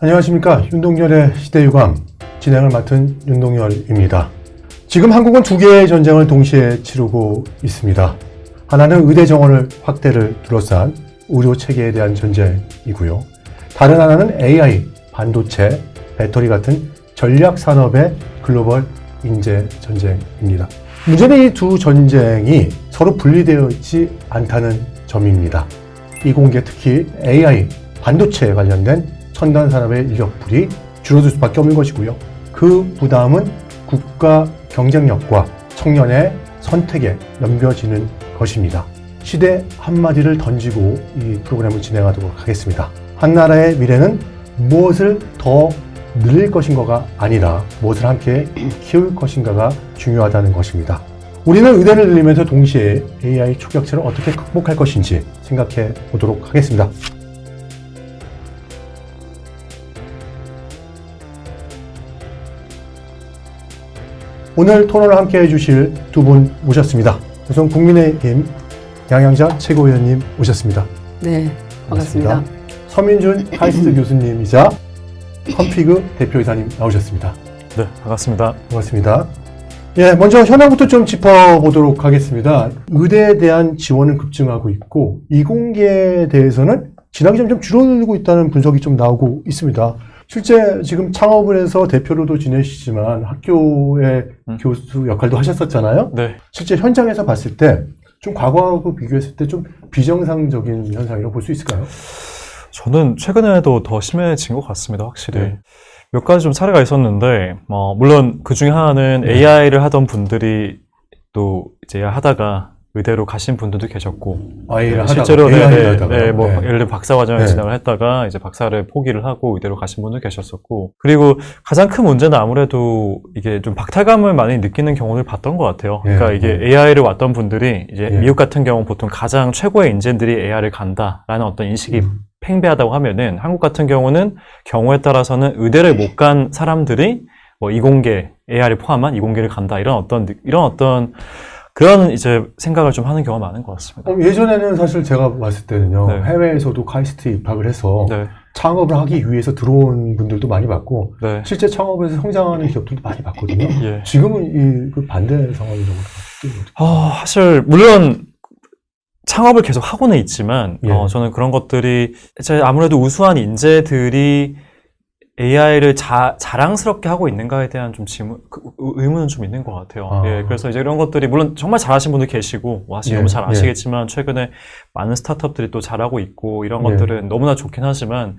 안녕하십니까. 윤동열의 시대유감 진행을 맡은 윤동열입니다. 지금 한국은 두 개의 전쟁을 동시에 치르고 있습니다. 하나는 의대 정원을 확대를 둘러싼 의료 체계에 대한 전쟁이고요. 다른 하나는 AI, 반도체, 배터리 같은 전략 산업의 글로벌 인재 전쟁입니다. 문제는 이 두 전쟁이 서로 분리되어 있지 않다는 점입니다. 이 공개 특히 AI, 반도체에 관련된 첨단 산업의 인력풀이 줄어들 수밖에 없는 것이고요. 그 부담은 국가 경쟁력과 청년의 선택에 넘겨지는 것입니다. 시대 한마디를 던지고 이 프로그램을 진행하도록 하겠습니다. 한 나라의 미래는 무엇을 더 늘릴 것인가가 아니라 무엇을 함께 키울 것인가가 중요하다는 것입니다. 우리는 의대를 늘리면서 동시에 AI 초격체를 어떻게 극복할 것인지 생각해 보도록 하겠습니다. 오늘 토론을 함께 해주실 두 분 모셨습니다. 우선 국민의힘 양양자 최고위원님 오셨습니다. 네, 반갑습니다. 서민준 카이스트 교수님이자 컴피그 대표이사님 나오셨습니다. 네, 반갑습니다. 반갑습니다. 예, 먼저 현황부터 좀 짚어보도록 하겠습니다. 의대에 대한 지원은 급증하고 있고 이공계에 대해서는 진학이 점점 줄어들고 있다는 분석이 좀 나오고 있습니다. 실제 지금 창업을 해서 대표로도 지내시지만 학교의 교수 역할도 하셨었잖아요. 네. 실제 현장에서 봤을 때 좀 과거하고 비교했을 때 좀 비정상적인 현상이라고 볼 수 있을까요? 저는 최근에도 더 심해진 것 같습니다, 확실히. 네. 몇 가지 좀 사례가 있었는데, 물론 그 중에 하나는 AI를 하던 분들이 또 이제 하다가 의대로 가신 분들도 계셨고, 실제로 예를 들어 박사과정을 진학을 했다가 이제 박사를 포기를 하고 의대로 가신 분도 계셨었고, 그리고 가장 큰 문제는 아무래도 이게 좀 박탈감을 많이 느끼는 경우를 봤던 것 같아요. 그러니까 이게 AI를 왔던 분들이 이제 미국 같은 경우 보통 가장 최고의 인재들이 AI를 간다라는 어떤 인식이 팽배하다고 하면은 한국 같은 경우는 경우에 따라서는 의대를 못 간 사람들이 뭐 이공계, AI를 포함한 이공계를 간다 이런 어떤 그런 이제 생각을 좀 하는 경우가 많은 것 같습니다. 예전에는 사실 제가 봤을 때는요, 네. 해외에서도 카이스트에 입학을 해서 네. 창업을 하기 위해서 들어온 분들도 많이 봤고, 네. 실제 창업에서 성장하는 기업들도 많이 봤거든요. 예. 지금은 그 반대 상황이라고 생각해요. 사실 물론 창업을 계속 하고는 있지만 저는 그런 것들이 이제 아무래도 우수한 인재들이 AI를 자랑스럽게 하고 있는가에 대한 좀 의문은 좀 있는 것 같아요. 예, 그래서 이제 이런 것들이 물론 정말 잘하신 분들 계시고, 사실 너무 잘 아시겠지만 최근에 많은 스타트업들이 또 잘하고 있고 이런 것들은 너무나 좋긴 하지만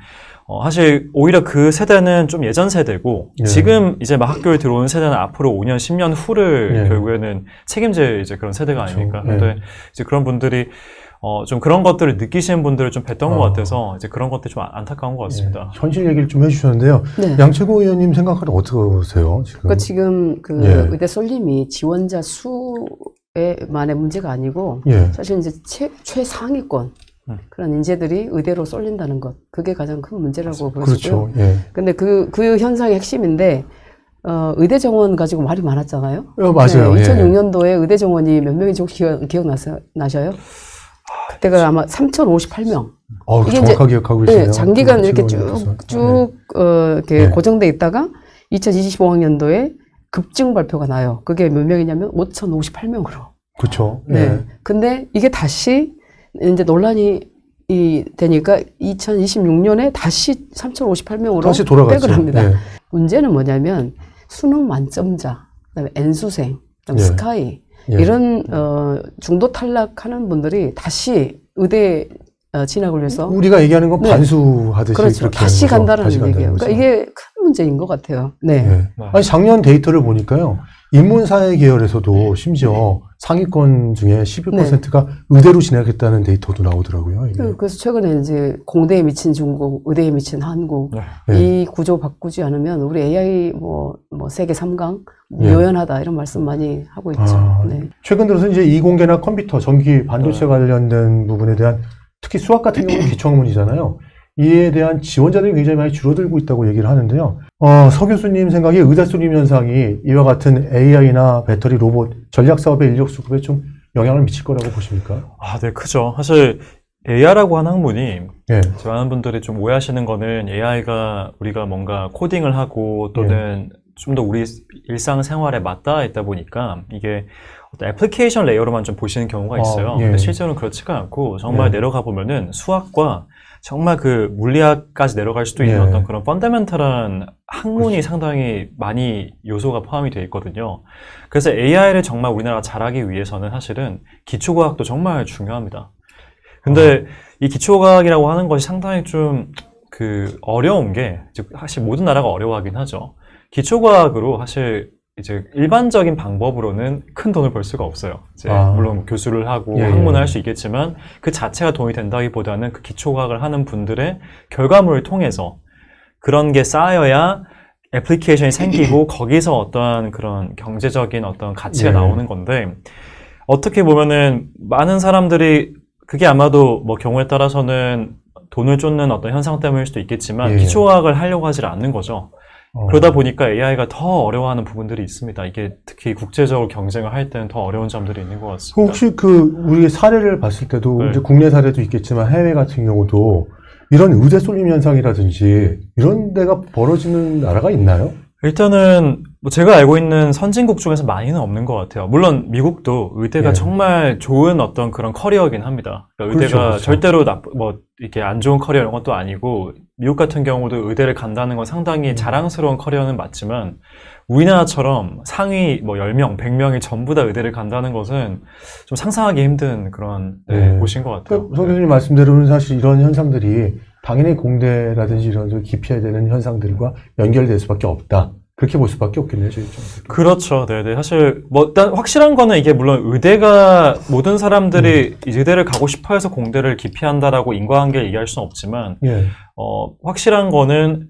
사실 오히려 그 세대는 좀 예전 세대고 지금 이제 막 학교에 들어오는 세대는 앞으로 5년, 10년 후를 결국에는 책임질 이제 그런 세대가 아닙니까? 근데 이제 그런 분들이 좀 그런 것들을 느끼시는 분들을 좀 뵀던 것 같아서 이제 그런 것들이 좀 안타까운 것 같습니다. 현실 얘기를 좀 해주셨는데요. 네. 양 최고위원님 생각을 어떻게 보세요? 지금 의대 쏠림이 지원자 수에만의 문제가 아니고 사실 이제 최상위권 그런 인재들이 의대로 쏠린다는 것, 그게 가장 큰 문제라고 보여지고요. 그렇죠. 근데 그 현상의 핵심인데 의대 정원 가지고 말이 많았잖아요. 맞아요. 2006년도에 의대 정원이 몇 명인지 혹시 기억나셔요? 그때가 아마 3,058명. 이게 정확하게 기억하고 있어요. 장기간 이렇게 쭉 이렇게 고정돼 있다가 2025학년도에 급증 발표가 나요. 그게 몇 명이냐면 5,058명으로. 그렇죠. 근데 이게 다시 이제 논란이 되니까 2026년에 다시 3,058명으로 다시 돌아갔죠. 백을 합니다. 문제는 뭐냐면 수능 만점자, 그다음에 N수생, 그다음에 스카이 이런 중도 탈락하는 분들이 다시 의대 진학을 위해서 우리가 얘기하는 건 반수하듯이 그렇죠. 그렇게 다시 간다는 얘기예요. 그러니까 이게 큰 문제인 것 같아요. 아니 작년 데이터를 보니까요. 인문사회 계열에서도 심지어 상위권 중에 11%가 의대로 진학했다는 데이터도 나오더라고요. 그래서 최근에 이제 공대에 미친 중국, 의대에 미친 한국 이 구조 바꾸지 않으면 우리 AI 뭐 세계 3강 묘연하다 이런 말씀 많이 하고 있죠. 최근 들어서 이제 이공계나 컴퓨터, 전기, 반도체 관련된 부분에 대한 특히 수학 같은 경우는 기초학문이잖아요. 이에 대한 지원자들이 굉장히 많이 줄어들고 있다고 얘기를 하는데요. 서 교수님 생각에 의대 쏠림 현상이 이와 같은 AI나 배터리, 로봇, 전략 사업의 인력 수급에 좀 영향을 미칠 거라고 보십니까? 네, 크죠. 사실 AI라고 하는 학문이 예. 많은 분들이 좀 오해하시는 거는 AI가 우리가 뭔가 코딩을 하고 또는 좀 더 우리 일상생활에 맞닿아 있다 보니까 이게 어떤 애플리케이션 레이어로만 좀 보시는 경우가 있어요. 근데 실제로는 그렇지가 않고 정말 내려가 보면은 수학과 정말 그 물리학까지 내려갈 수도 있는 어떤 그런 펀더멘털한 학문이 상당히 많이 요소가 포함이 되어 있거든요. 그래서 AI를 정말 우리나라가 잘하기 위해서는 사실은 기초과학도 정말 중요합니다. 근데 이 기초과학이라고 하는 것이 상당히 좀 그 어려운 게, 사실 모든 나라가 어려워하긴 하죠. 기초과학으로 사실 이제 일반적인 방법으로는 큰 돈을 벌 수가 없어요. 이제 물론 교수를 하고 학문을 할 수 있겠지만 그 자체가 돈이 된다기보다는 그 기초과학을 하는 분들의 결과물을 통해서 그런 게 쌓여야 애플리케이션이 생기고 거기서 어떠한 그런 경제적인 어떤 가치가 나오는 건데, 어떻게 보면은 많은 사람들이 그게 아마도 뭐 경우에 따라서는 돈을 쫓는 어떤 현상 때문일 수도 있겠지만 기초과학을 하려고 하질 않는 거죠. 그러다 보니까 AI가 더 어려워하는 부분들이 있습니다. 이게 특히 국제적으로 경쟁을 할 때는 더 어려운 점들이 있는 것 같습니다. 혹시 우리 사례를 봤을 때도 이제 국내 사례도 있겠지만 해외 같은 경우도 이런 의대 쏠림 현상이라든지 이런 데가 벌어지는 나라가 있나요? 일단은 뭐 제가 알고 있는 선진국 중에서 많이는 없는 것 같아요. 물론 미국도 의대가 정말 좋은 어떤 그런 커리어이긴 합니다. 그러니까 의대가 절대로 뭐 이렇게 안 좋은 커리어 이런 것도 아니고, 미국 같은 경우도 의대를 간다는 건 상당히 자랑스러운 커리어는 맞지만 우리나라처럼 상위 뭐 10명, 100명이 전부 다 의대를 간다는 것은 좀 상상하기 힘든 그런 곳인 것 같아요. 송 교수님 말씀대로는 사실 이런 현상들이 당연히 공대라든지 이런 기피해야 되는 현상들과 연결될 수밖에 없다. 그렇게 볼 수밖에 없겠네요, 저희 좀. 그렇죠. 네네. 사실, 뭐, 일단 확실한 거는 이게 물론 의대가 모든 사람들이 의대를 가고 싶어 해서 공대를 기피한다라고 인과관계를 얘기할 수는 없지만, 확실한 거는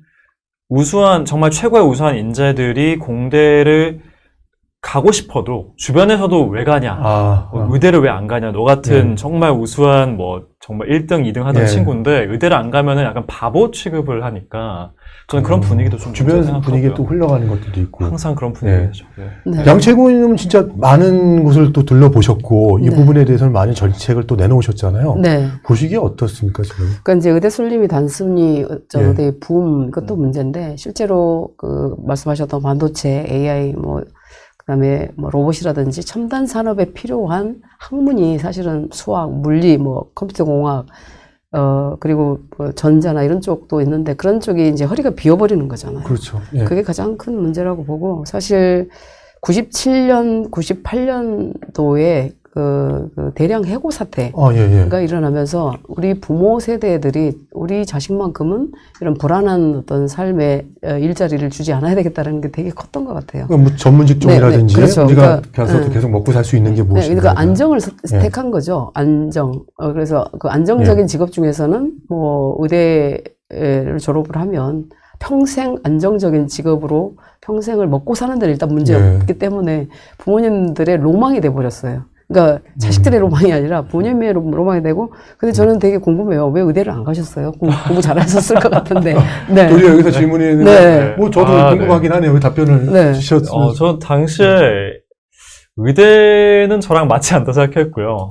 정말 최고의 우수한 인재들이 공대를 가고 싶어도 주변에서도 왜 가냐, 의대를 왜 안 가냐, 너 같은 정말 우수한 뭐 정말 1등, 2등 하던 친구인데 의대를 안 가면은 약간 바보 취급을 하니까 저는 그런 분위기도 좀 주변 분위기에 또 흘러가는 것들도 있고 항상 그런 분위기죠. 양채구 의원님은 진짜 많은 곳을 또 둘러보셨고 이 부분에 대해서는 많은 정책을 또 내놓으셨잖아요. 보시기에 어떻습니까 지금? 그러니까 이제 의대 쏠림이 단순히 의대 붐 이것도 문제인데, 실제로 그 말씀하셨던 반도체, AI 그다음에 뭐 로봇이라든지 첨단 산업에 필요한 학문이 사실은 수학, 물리, 뭐 컴퓨터 공학, 그리고 뭐 전자나 이런 쪽도 있는데 그런 쪽이 이제 허리가 비어버리는 거잖아요. 그렇죠. 그게 가장 큰 문제라고 보고, 사실 97년, 98년도에 그 대량 해고 사태가 일어나면서 우리 부모 세대들이 우리 자식만큼은 이런 불안한 어떤 삶의 일자리를 주지 않아야 되겠다는 게 되게 컸던 것 같아요. 뭐 전문 직종이라든지 그렇죠. 우리가 가서 계속 먹고 살 수 있는 게 무엇인가. 그러니까 안정을 택한 거죠. 안정. 그래서 그 안정적인 직업 중에서는 뭐 의대를 졸업을 하면 평생 안정적인 직업으로 평생을 먹고 사는 데는 일단 문제였기 때문에 부모님들의 로망이 돼버렸어요. 그러니까 자식들의 로망이 아니라 부모님의 로망이 되고, 근데 저는 되게 궁금해요. 왜 의대를 안 가셨어요? 공부 잘하셨을 것 같은데. 도리어 여기서 질문이 있는데 뭐 저도 궁금하긴 하네요. 왜 답변을 주셨어요? 저 당시에 의대는 저랑 맞지 않다 생각했고요.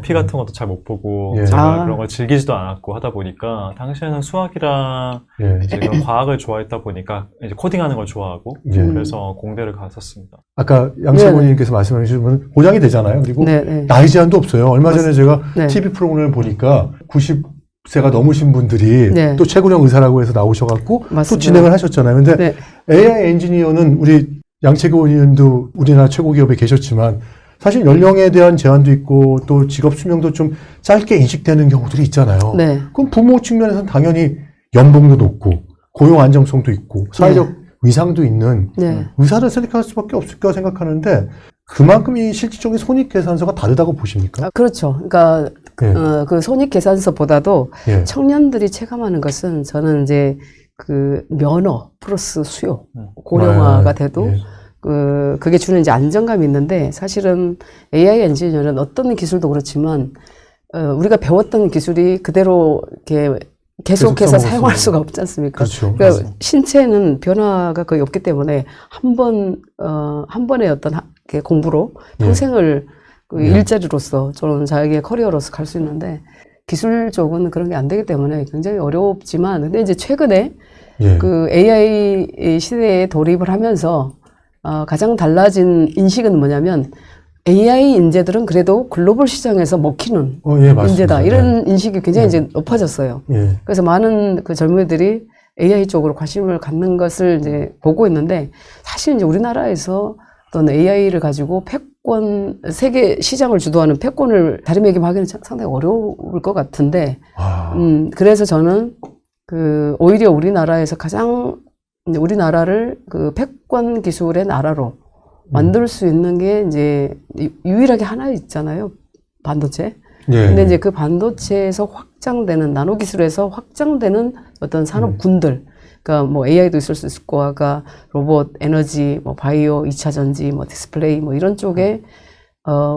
피 같은 것도 잘 못 보고 그런 걸 즐기지도 않았고 하다 보니까 당시에는 수학이랑 이제 그런 과학을 좋아했다 보니까 이제 코딩하는 걸 좋아하고 그래서 공대를 갔었습니다. 아까 양채구님께서 말씀해 주신 분은 보장이 되잖아요. 그리고 나이 제한도 없어요. 얼마 전에 제가 TV 프로그램을 보니까 90세가 넘으신 분들이 또 최고령 의사라고 해서 나오셔갖고 또 진행을 하셨잖아요. 근데 AI 엔지니어는 우리 양채구 의원님도 우리나라 최고 기업에 계셨지만 사실 연령에 대한 제한도 있고 또 직업 수명도 좀 짧게 인식되는 경우들이 있잖아요. 그럼 부모 측면에서는 당연히 연봉도 높고 고용 안정성도 있고 사회적 위상도 있는 의사를 선택할 수밖에 없을 거라 생각하는데, 그만큼 이 실질적인 손익계산서가 다르다고 보십니까? 그렇죠. 그러니까 그 손익계산서보다도 청년들이 체감하는 것은, 저는 이제 그 면허 플러스 수요, 고령화가 돼도 그게 주는 이제 안정감이 있는데, 사실은 AI 엔지니어는 어떤 기술도 그렇지만 우리가 배웠던 기술이 그대로 이렇게 계속해서 사용할 수가 없지 않습니까? 그렇죠. 그러니까 신체는 변화가 거의 없기 때문에 한 번의 어떤 공부로 평생을 그 일자리로서 저는 자기의 커리어로서 갈 수 있는데, 기술 쪽은 그런 게 안 되기 때문에 굉장히 어렵지만, 근데 이제 최근에 예. 그 AI 시대에 돌입을 하면서 가장 달라진 인식은 뭐냐면 AI 인재들은 그래도 글로벌 시장에서 먹히는 예, 인재다. 이런 예. 인식이 굉장히 예. 이제 높아졌어요. 예. 그래서 많은 그 젊은이들이 AI 쪽으로 관심을 갖는 것을 이제 보고 있는데, 사실 이제 우리나라에서 어떤 AI를 가지고 패권, 세계 시장을 주도하는 패권을 자리매김하기는 상당히 어려울 것 같은데, 그래서 저는 오히려 우리나라에서 우리나라를 그 패권 기술의 나라로 만들 수 있는 게 이제 유일하게 하나 있잖아요. 반도체. 예. 근데 이제 그 반도체에서 확장되는, 나노 기술에서 확장되는 어떤 산업군들, 그러니까 뭐 AI도 있을 수 있을 거고, 아까 로봇, 에너지, 뭐 바이오, 2차 전지, 뭐 디스플레이, 뭐 이런 쪽에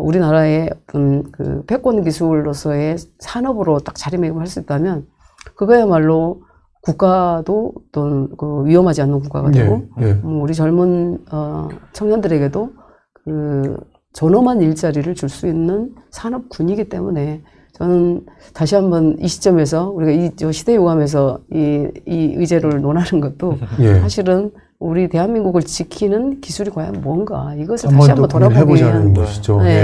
우리나라의 어떤 그 패권 기술로서의 산업으로 딱 자리매김할 수 있다면, 그거야말로 국가도 어떤 그 위험하지 않는 국가가 되고, 우리 젊은 청년들에게도 그 존엄한 일자리를 줄 수 있는 산업군이기 때문에, 저는 다시 한번 이 시점에서 우리가 이 시대 유감에서 이 의제를 논하는 것도 사실은 우리 대한민국을 지키는 기술이 과연 뭔가, 이것을 다시 한번 돌아보기 위한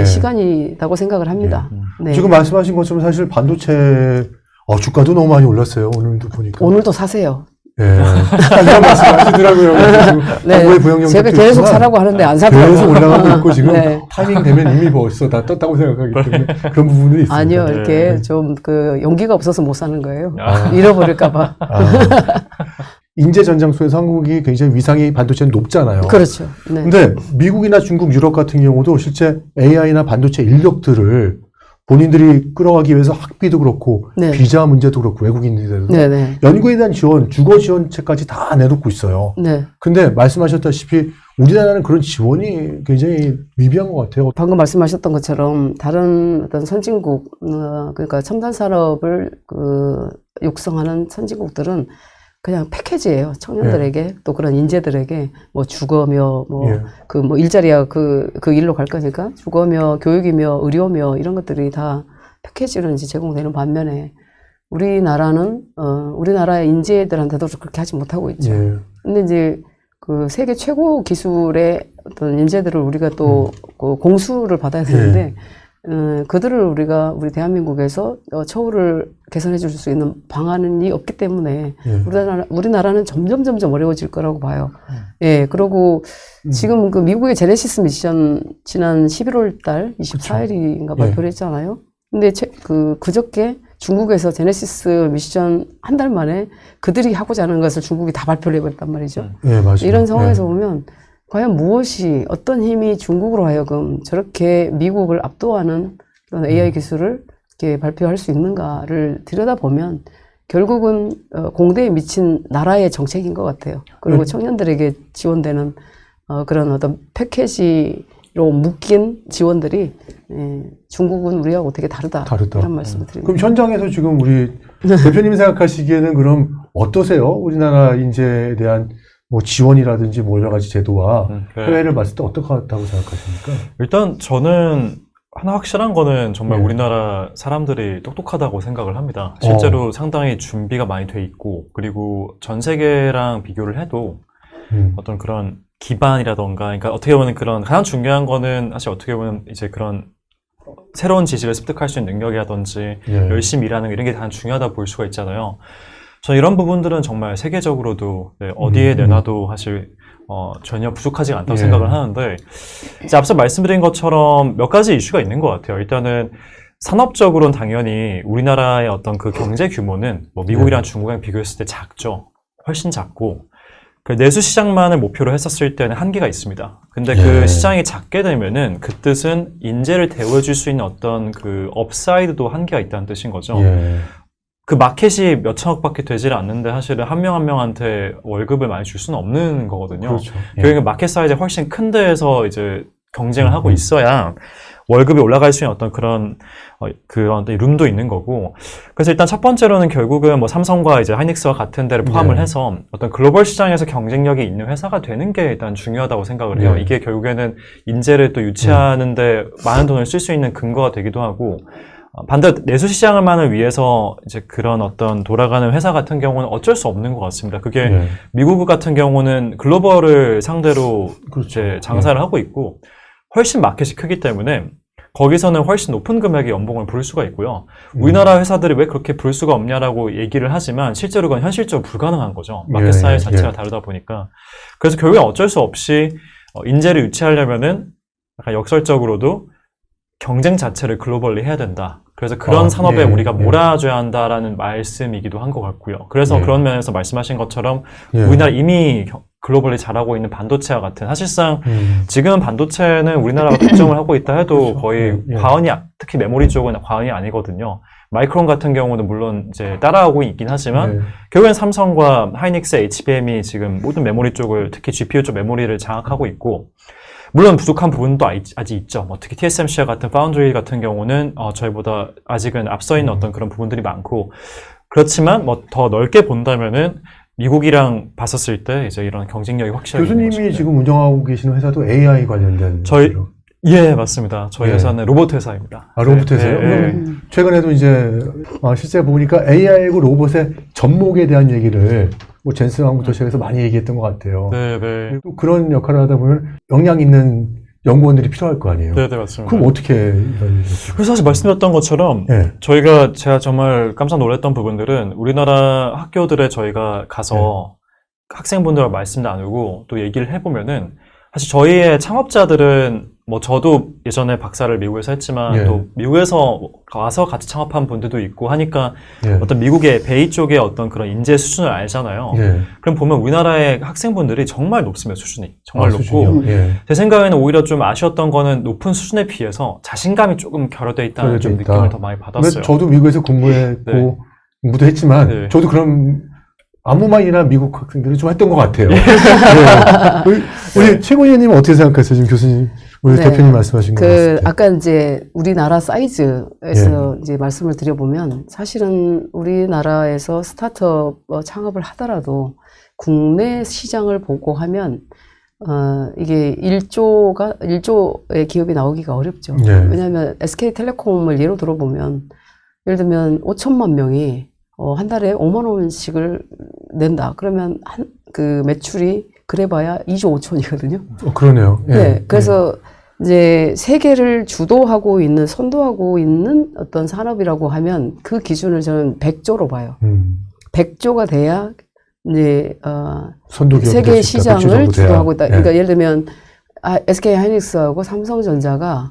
시간이라고 생각을 합니다. 네. 지금 말씀하신 것처럼 사실 반도체 주가도 너무 많이 올랐어요. 오늘도 보니까. 오늘도 사세요. 예. 이런 말씀 하시더라고요. 네. 제가 계속 사라고 하는데 안 사더라고요. 계속 올라가고 있고 지금 타이밍 되면 이미 벌써 다 떴다고 생각하기 때문에 그런 부분들이 있습니다. 아니요. 이렇게 좀 그 용기가 없어서 못 사는 거예요. 잃어버릴까 봐. 인재 전장소에서 한국이 굉장히 위상이 반도체는 높잖아요. 그렇죠. 네. 근데 미국이나 중국, 유럽 같은 경우도 실제 AI나 반도체 인력들을 본인들이 끌어가기 위해서 학비도 그렇고 비자 문제도 그렇고 외국인들도 연구에 대한 지원, 주거 지원책까지 다 내놓고 있어요. 근데 말씀하셨다시피 우리나라는 그런 지원이 굉장히 미비한 것 같아요. 방금 말씀하셨던 것처럼 다른 어떤 선진국, 그러니까 첨단 산업을 육성하는 선진국들은 그냥 패키지예요. 청년들에게 또 그런 인재들에게 뭐 주거며 뭐 일자리야 그 일로 갈 거니까 주거며 교육이며 의료며 이런 것들이 다 패키지로 이제 제공되는 반면에 우리나라는 우리나라의 인재들한테도 그렇게 하지 못하고 있죠. 근데 이제 그 세계 최고 기술의 어떤 인재들을 우리가 또 공수를 받아야 되는데 그들을 우리 대한민국에서 처우를 개선해 줄 수 있는 방안이 없기 때문에 우리나라는 점점 어려워질 거라고 봐요. 그리고 지금 그 미국의 제네시스 미션 지난 11월 달 24일인가 발표를 했잖아요. 근데 그저께 중국에서 제네시스 미션 한 달 만에 그들이 하고자 하는 것을 중국이 다 발표를 해버렸단 말이죠. 맞아요. 이런 상황에서 보면 과연 어떤 힘이 중국으로 하여금 저렇게 미국을 압도하는 그런 AI 기술을 이렇게 발표할 수 있는가를 들여다보면 결국은 공대에 미친 나라의 정책인 것 같아요. 그리고 청년들에게 지원되는 그런 어떤 패키지로 묶인 지원들이 중국은 우리하고 되게 다르다. 이런 말씀을 드립니다. 그럼 현장에서 지금 우리 대표님 생각하시기에는 그럼 어떠세요? 우리나라 인재에 대한 뭐 지원이라든지 뭐 여러 가지 제도와 해외를 봤을 때 어떻다고 생각하십니까? 일단 저는 하나 확실한 거는 정말 우리나라 사람들이 똑똑하다고 생각을 합니다. 실제로 상당히 준비가 많이 돼 있고, 그리고 전 세계랑 비교를 해도 어떤 그런 기반이라던가, 그러니까 어떻게 보면 그런 가장 중요한 거는 사실 어떻게 보면 이제 그런 새로운 지식을 습득할 수 있는 능력이라든지 열심히 일하는 이런 게 가장 중요하다 볼 수가 있잖아요. 저는 이런 부분들은 정말 세계적으로도 어디에 내놔도 사실 전혀 부족하지 않다고 생각을 하는데, 이제 앞서 말씀드린 것처럼 몇 가지 이슈가 있는 것 같아요. 일단은 산업적으로는 당연히 우리나라의 어떤 그 경제 규모는 뭐 미국이랑 중국이랑 비교했을 때 작죠. 훨씬 작고, 그 내수 시장만을 목표로 했었을 때는 한계가 있습니다. 근데 그 시장이 작게 되면은 그 뜻은 인재를 대우해줄 수 있는 어떤 그 업사이드도 한계가 있다는 뜻인 거죠. 그 마켓이 몇 천억밖에 되질 않는데 사실은 한 명 한 명한테 월급을 많이 줄 수는 없는 거거든요. 그렇죠. 그러니까 마켓 사이즈가 훨씬 큰 데에서 이제 경쟁을 하고 있어야 월급이 올라갈 수 있는 어떤 그런 룸도 있는 거고. 그래서 일단 첫 번째로는 결국은 뭐 삼성과 이제 하이닉스와 같은 데를 포함을 해서 어떤 글로벌 시장에서 경쟁력이 있는 회사가 되는 게 일단 중요하다고 생각을 해요. 이게 결국에는 인재를 또 유치하는데 많은 돈을 쓸 수 있는 근거가 되기도 하고, 반대 내수 시장을만을 위해서 이제 그런 어떤 돌아가는 회사 같은 경우는 어쩔 수 없는 것 같습니다. 그게 네. 미국 같은 경우는 글로벌을 상대로 그렇죠. 이제 장사를 하고 있고 훨씬 마켓이 크기 때문에 거기서는 훨씬 높은 금액의 연봉을 부를 수가 있고요. 우리나라 회사들이 왜 그렇게 부를 수가 없냐라고 얘기를 하지만 실제로 그건 현실적으로 불가능한 거죠. 마켓 사이즈 자체가 다르다 보니까. 그래서 결국엔 어쩔 수 없이 인재를 유치하려면은 약간 역설적으로도 경쟁 자체를 글로벌리 해야 된다. 그래서 그런 산업에 우리가 몰아줘야 한다라는 말씀이기도 한 것 같고요. 그래서 그런 면에서 말씀하신 것처럼 우리나라 이미 글로벌리 잘하고 있는 반도체와 같은 사실상 지금 반도체는 우리나라가 독점을 하고 있다 해도 그렇죠. 거의 과언이 특히 메모리 쪽은 과언이 아니거든요. 마이크론 같은 경우는 물론 이제 따라하고 있긴 하지만 결국엔 삼성과 하이닉스, HBM이 지금 모든 메모리 쪽을 특히 GPU 쪽 메모리를 장악하고 있고 물론 부족한 부분도 아직 있죠. 뭐 특히 TSMC와 같은 파운드리 같은 경우는 저희보다 아직은 앞서 있는 어떤 그런 부분들이 많고 그렇지만 뭐 더 넓게 본다면은 미국이랑 봤었을 때 이제 이런 경쟁력이 확실하게 교수님이 지금 운영하고 계시는 회사도 AI 관련된 예, 맞습니다. 저희 회사는 로봇 회사입니다. 아, 로봇 회사요? 네. 최근에도 이제 실제 보니까 AI고 로봇의 접목에 대한 얘기를 뭐 젠슨왕부터 시작해서 많이 얘기했던 것 같아요. 네, 네. 또 그런 역할을 하다 보면 역량 있는 연구원들이 필요할 거 아니에요. 네, 네, 맞습니다. 그럼 어떻게 이런 그래서 사실 말씀드렸던 것처럼 제가 정말 깜짝 놀랐던 부분들은 우리나라 학교들에 저희가 가서 학생분들과 말씀 나누고 또 얘기를 해보면은 사실 저희의 창업자들은 뭐 저도 예전에 박사를 미국에서 했지만 또 미국에서 와서 같이 창업한 분들도 있고 하니까 어떤 미국의 베이 쪽의 어떤 그런 인재 수준을 알잖아요. 그럼 보면 우리나라의 학생분들이 정말 높습니다. 수준이 정말 높고 제 생각에는 오히려 좀 아쉬웠던 거는 높은 수준에 비해서 자신감이 조금 결여돼 있다는 좀 느낌을 더 많이 받았어요. 저도 미국에서 공부했고 공부도 했지만 저도 그런 아무 말이나 미국 학생들이 좀 했던 것 같아요. 우리 최고위원님은 어떻게 생각하세요? 지금 교수님, 우리 대표님 말씀하신 거. 아까 이제 우리나라 사이즈에서 이제 말씀을 드려보면 사실은 우리나라에서 스타트업 창업을 하더라도 국내 시장을 보고 하면 이게 1조의 기업이 나오기가 어렵죠. 왜냐하면 SK텔레콤을 예로 들어보면 예를 들면 5천만 명이 한 달에 5만 원씩을 낸다. 그러면 그 매출이 그래봐야 2조 5천이거든요. 그러네요. 그래서 이제 세계를 주도하고 있는, 선도하고 있는 어떤 산업이라고 하면 그 기준을 저는 100조로 봐요. 100조가 돼야 이제 세계 시장을 주도하고 있다. 그러니까 예를 들면 SK 하이닉스하고 삼성전자가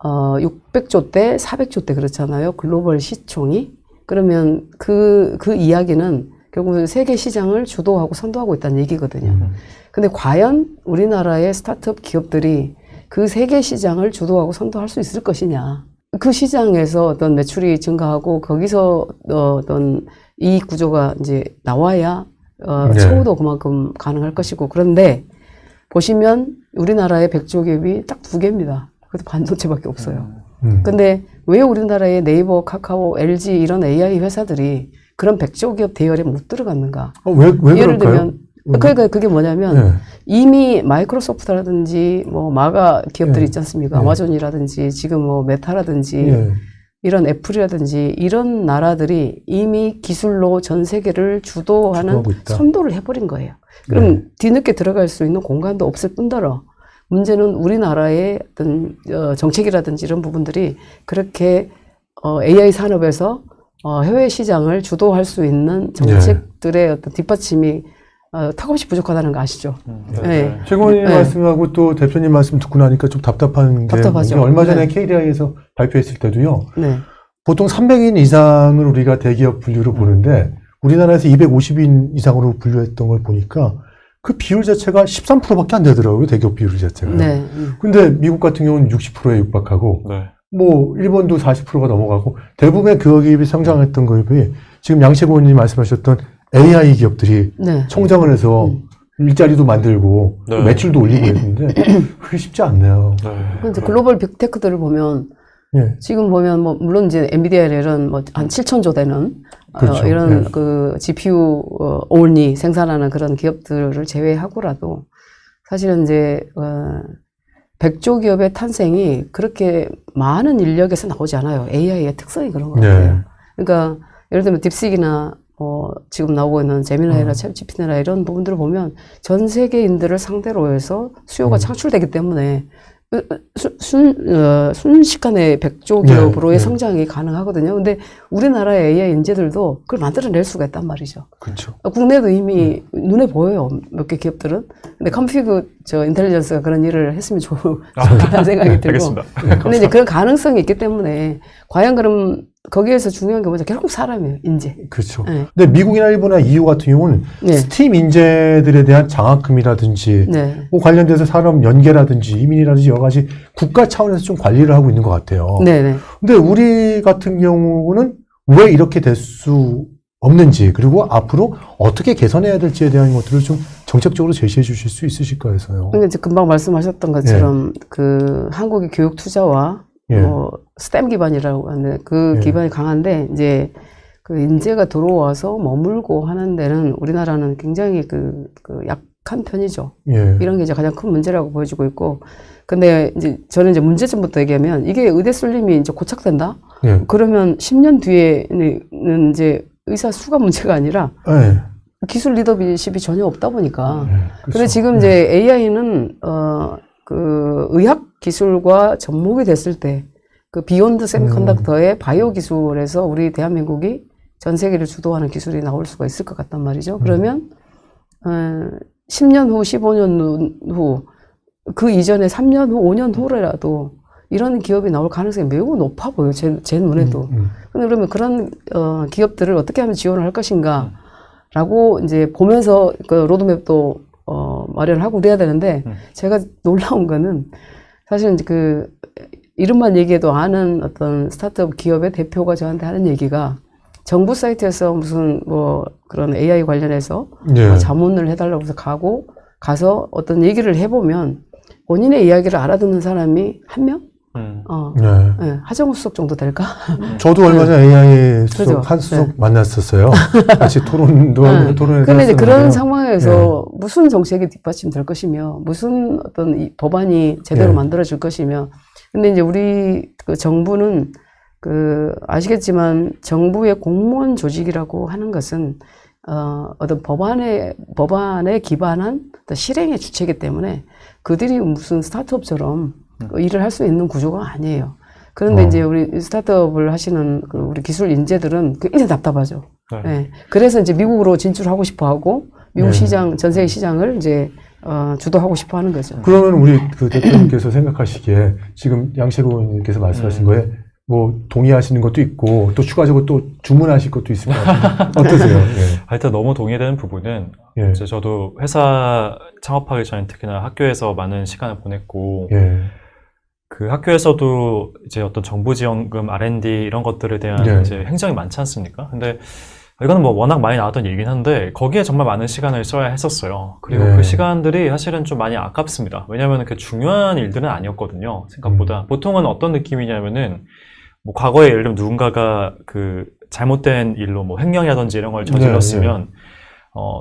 600조 대 400조 대 그렇잖아요. 글로벌 시총이. 그러면 그 이야기는 결국은 세계 시장을 주도하고 선도하고 있다는 얘기거든요. 근데 과연 우리나라의 스타트업 기업들이 그 세계 시장을 주도하고 선도할 수 있을 것이냐. 그 시장에서 어떤 매출이 증가하고 거기서 어떤 이익 구조가 이제 나와야 처우도 그만큼 가능할 것이고. 그런데 보시면 우리나라의 100조 기업이 딱 2개입니다. 그것도 반도체밖에 없어요. 근데 왜 우리나라의 네이버, 카카오, LG 이런 AI 회사들이 그런 100조 기업 대열에 못 들어갔는가? 왜 예를 그럴까요? 들면 그러니까 그게 뭐냐면 이미 마이크로소프트라든지 뭐 마가 기업들이 있지 않습니까? 아마존이라든지 지금 뭐 메타라든지 이런 애플이라든지 이런 나라들이 이미 기술로 전 세계를 주도하는 선도를 해버린 거예요. 그럼 뒤늦게 들어갈 수 있는 공간도 없을 뿐더러 문제는 우리나라의 어떤 정책이라든지 이런 부분들이 그렇게 AI 산업에서 해외 시장을 주도할 수 있는 정책들의 어떤 뒷받침이 턱없이 부족하다는 거 아시죠? 최고위원님 말씀하고 또 대표님 말씀 듣고 나니까 좀 답답한 게 얼마 전에 KDI에서 발표했을 때도요. 보통 300인 이상을 우리가 대기업 분류로 보는데 우리나라에서 250인 이상으로 분류했던 걸 보니까 그 비율 자체가 13%밖에 안 되더라고요. 대기업 비율 자체가. 근데 미국 같은 경우는 60%에 육박하고 뭐 일본도 40%가 넘어가고 대부분의 그 기업이 성장했던 기업이 지금 양채고원님이 말씀하셨던 AI 기업들이 성장을 해서 일자리도 만들고 매출도 올리고 있는데 그게 쉽지 않네요. 근데 글로벌 빅테크들을 보면 지금 보면 뭐 물론 이제 엔비디아 이런 뭐 한 7천조 되는 이런 그 GPU only 생산하는 그런 기업들을 제외하고라도 사실은 이제 백조 기업의 탄생이 그렇게 많은 인력에서 나오지 않아요. AI의 특성이 그런 것 같아요. 그러니까 예를 들면 딥시기나 지금 나오고 있는 제미나이나 챗GPT나 이런 부분들을 보면 전 세계인들을 상대로 해서 수요가 창출되기 때문에 순식간에 백조 기업으로의 성장이 가능하거든요. 근데 우리나라의 AI 인재들도 그걸 만들어낼 수가 있단 말이죠. 그렇죠. 국내도 이미 눈에 보여요. 몇 개 기업들은. 근데 인텔리전스가 그런 일을 했으면 좋겠다는 생각이 들고. 알겠습니다. 근데 이제 그런 가능성이 있기 때문에 과연 그럼 거기에서 중요한 게 뭐죠? 결국 사람이에요, 인재. 그렇죠. 네. 근데 미국이나 일본이나 EU 같은 경우는 스팀 인재들에 대한 장학금이라든지 뭐 관련돼서 산업 연계라든지 이민이라든지 여러 가지 국가 차원에서 좀 관리를 하고 있는 것 같아요. 네네. 근데 우리 같은 경우는 왜 이렇게 될 수 없는지 그리고 앞으로 어떻게 개선해야 될지에 대한 것들을 좀 정책적으로 제시해 주실 수 있으실까 해서요. 그러니까 이제 금방 말씀하셨던 것처럼 그 한국의 교육 투자와 스템 기반이라고 하는데 그 기반이 강한데 이제 그 인재가 들어와서 머물고 하는 데는 우리나라는 굉장히 그 약한 편이죠. 이런 게 이제 가장 큰 문제라고 보여지고 있고. 근데 이제 저는 이제 문제점부터 얘기하면 이게 의대 쏠림이 이제 고착된다? 그러면 10년 뒤에는 이제 의사 수가 문제가 아니라 기술 리더십이 전혀 없다 보니까. 근데 지금 이제 AI는 그 의학 기술과 접목이 됐을 때 그 비욘드 세미컨덕터의 바이오 기술에서 우리 대한민국이 전 세계를 주도하는 기술이 나올 수가 있을 것 같단 말이죠. 그러면 10년 후, 15년 후, 그 이전에 3년 후, 5년 후라도 이런 기업이 나올 가능성이 매우 높아 보여요. 제 눈에도. 근데 그러면 그런 기업들을 어떻게 하면 지원을 할 것인가 라고 이제 보면서 그 로드맵도 마련을 하고 그래야 되는데 제가 놀라운 거는 사실 이제 그 이름만 얘기해도 아는 어떤 스타트업 기업의 대표가 저한테 하는 얘기가 정부 사이트에서 무슨 뭐 그런 AI 관련해서 자문을 해달라고 해서 가서 어떤 얘기를 해보면 본인의 이야기를 알아듣는 사람이 한 명? 하정우 수석 정도 될까? 저도 얼마 전에 AI 수석, 그죠? 한 수석 만났었어요. 같이 토론해서. 근데 이제 그런 상황에서 무슨 정책이 뒷받침될 것이며, 무슨 어떤 이 법안이 제대로 만들어질 것이며, 근데 이제 우리 그 정부는 아시겠지만 정부의 공무원 조직이라고 하는 것은 어떤 법안에 기반한 실행의 주체이기 때문에 그들이 무슨 스타트업처럼 일을 할 수 있는 구조가 아니에요. 그런데 이제 우리 스타트업을 하시는 우리 기술 인재들은 굉장히 답답하죠. 그래서 이제 미국으로 진출하고 싶어 하고 미국 시장, 전 세계 시장을 이제 주도하고 싶어 하는 거죠. 그러면 우리 그 대표님께서 생각하시기에 지금 양채로 의원님께서 말씀하신 거에 뭐 동의하시는 것도 있고 또 추가적으로 또 주문하실 것도 있을 것 같아요. 어떠세요? 하여튼 너무 동의되는 부분은 이제 저도 회사 창업하기 전에 특히나 학교에서 많은 시간을 보냈고 그 학교에서도 이제 어떤 정부 지원금, R&D 이런 것들에 대한 이제 행정이 많지 않습니까? 근데 이거는 뭐 워낙 많이 나왔던 얘기긴 한데 거기에 정말 많은 시간을 써야 했었어요. 그리고 그 시간들이 사실은 좀 많이 아깝습니다. 왜냐하면 그 중요한 일들은 아니었거든요. 생각보다. 보통은 어떤 느낌이냐면은 뭐 과거에 예를 들면 누군가가 그 잘못된 일로 뭐 횡령이라든지 이런 걸 저질렀으면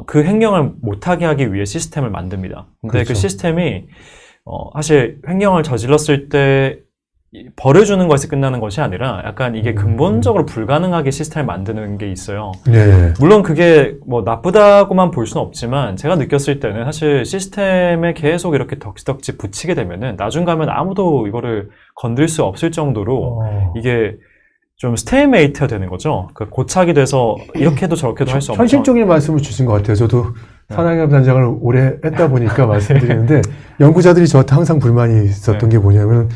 그 횡령을 못하게 하기 위해 시스템을 만듭니다. 근데 그 시스템이 사실 횡령을 저질렀을 때 벌을 주는 것에 끝나는 것이 아니라 약간 이게 근본적으로 불가능하게 시스템을 만드는 게 있어요. 물론 그게 뭐 나쁘다고만 볼 수는 없지만 제가 느꼈을 때는 사실 시스템에 계속 이렇게 덕지덕지 붙이게 되면은 나중 가면 아무도 이거를 건들 수 없을 정도로 이게 좀 스테이메이트가 되는 거죠. 그 고착이 돼서 이렇게도 저렇게도 할 수 없는. 현실적인 말씀을 주신 것 같아요. 저도 산학협 단장을 오래 했다 보니까 말씀드리는데 연구자들이 저한테 항상 불만이 있었던 게 뭐냐면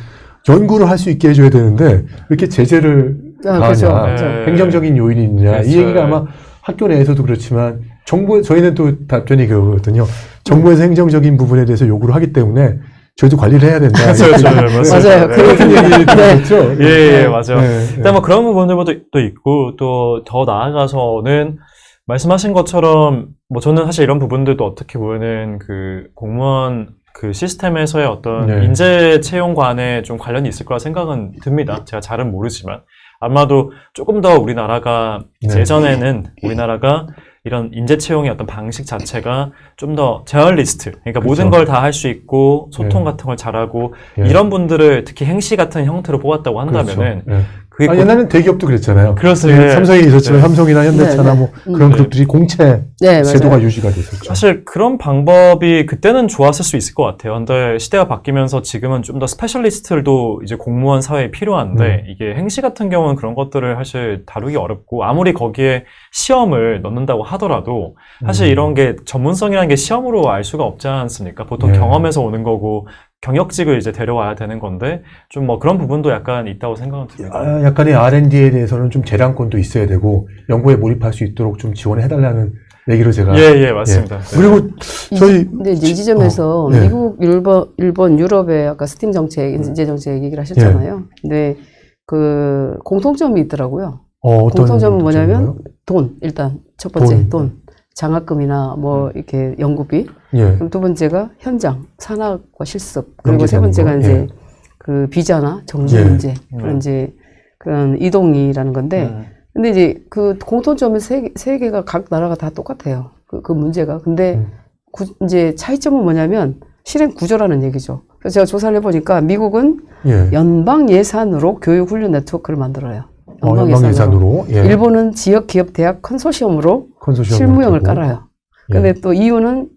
연구를 할 수 있게 해줘야 되는데 왜 이렇게 제재를 가하냐, 행정적인 요인이 있느냐. 이 얘기가 아마 학교 내에서도 그렇지만 저희는 또 답변이 그거거든요. 정부에서 행정적인 부분에 대해서 요구를 하기 때문에 저희도 관리를 해야 된다. 맞아요. 그런 얘기 들었죠. 예, 맞아요. 일단 뭐 그런 부분들도 또 있고 또 더 나아가서는 말씀하신 것처럼 뭐 저는 사실 이런 부분들도 어떻게 보면은 그 공무원 그 시스템에서의 어떤 인재 채용관에 좀 관련이 있을 거라 생각은 듭니다. 제가 잘은 모르지만 아마도 조금 더 우리나라가 예전에는 우리나라가 이런 인재 채용의 어떤 방식 자체가 좀 더 제너럴리스트, 그러니까 그렇죠. 모든 걸 다 할 수 있고 소통 같은 걸 잘하고 이런 분들을 특히 행시 같은 형태로 뽑았다고 한다면은 그렇죠. 옛날에는 대기업도 그랬잖아요. 그렇습니다. 삼성이 있었지만 삼성이나 현대차나 뭐 그런 네. 그룹들이 공채 제도가 맞아요. 유지가 됐었죠. 사실 그런 방법이 그때는 좋았을 수 있을 것 같아요. 근데 시대가 바뀌면서 지금은 좀 더 스페셜리스트들도 이제 공무원 사회에 필요한데 이게 행시 같은 경우는 그런 것들을 사실 다루기 어렵고 아무리 거기에 시험을 넣는다고 하더라도 사실 이런 게 전문성이라는 게 시험으로 알 수가 없지 않습니까? 보통 경험에서 오는 거고 경력직을 이제 데려와야 되는 건데 좀 뭐 그런 부분도 약간 있다고 생각은 듭니다. 약간의 R&D에 대해서는 좀 재량권도 있어야 되고 연구에 몰입할 수 있도록 좀 지원해달라는 얘기로 제가 예, 맞습니다. 네. 그리고 저희 근데 이제 이 지점에서 미국, 일본, 유럽의 아까 스팀 정책, 인재 정책 얘기를 하셨잖아요. 근데 그 공통점이 있더라고요. 어떤 공통점은 뭐냐면 점인가요? 돈, 일단 첫 번째 돈. 장학금이나 뭐 이렇게 연구비. 그럼 두 번째가 현장, 산학과 실습. 그리고 세 번째가 이제 그 비자나 정지 문제. 그런 이제 그런 이동이라는 건데. 근데 이제 그 공통점은 세 개가 각 나라가 다 똑같아요. 그 문제가. 근데 이제 차이점은 뭐냐면 실행 구조라는 얘기죠. 그래서 제가 조사를 해보니까 미국은 연방 예산으로 교육 훈련 네트워크를 만들어요. 연방 예산으로. 일본은 지역 기업 대학 컨소시엄으로 실무형을 깔아요. 근데 또 이유는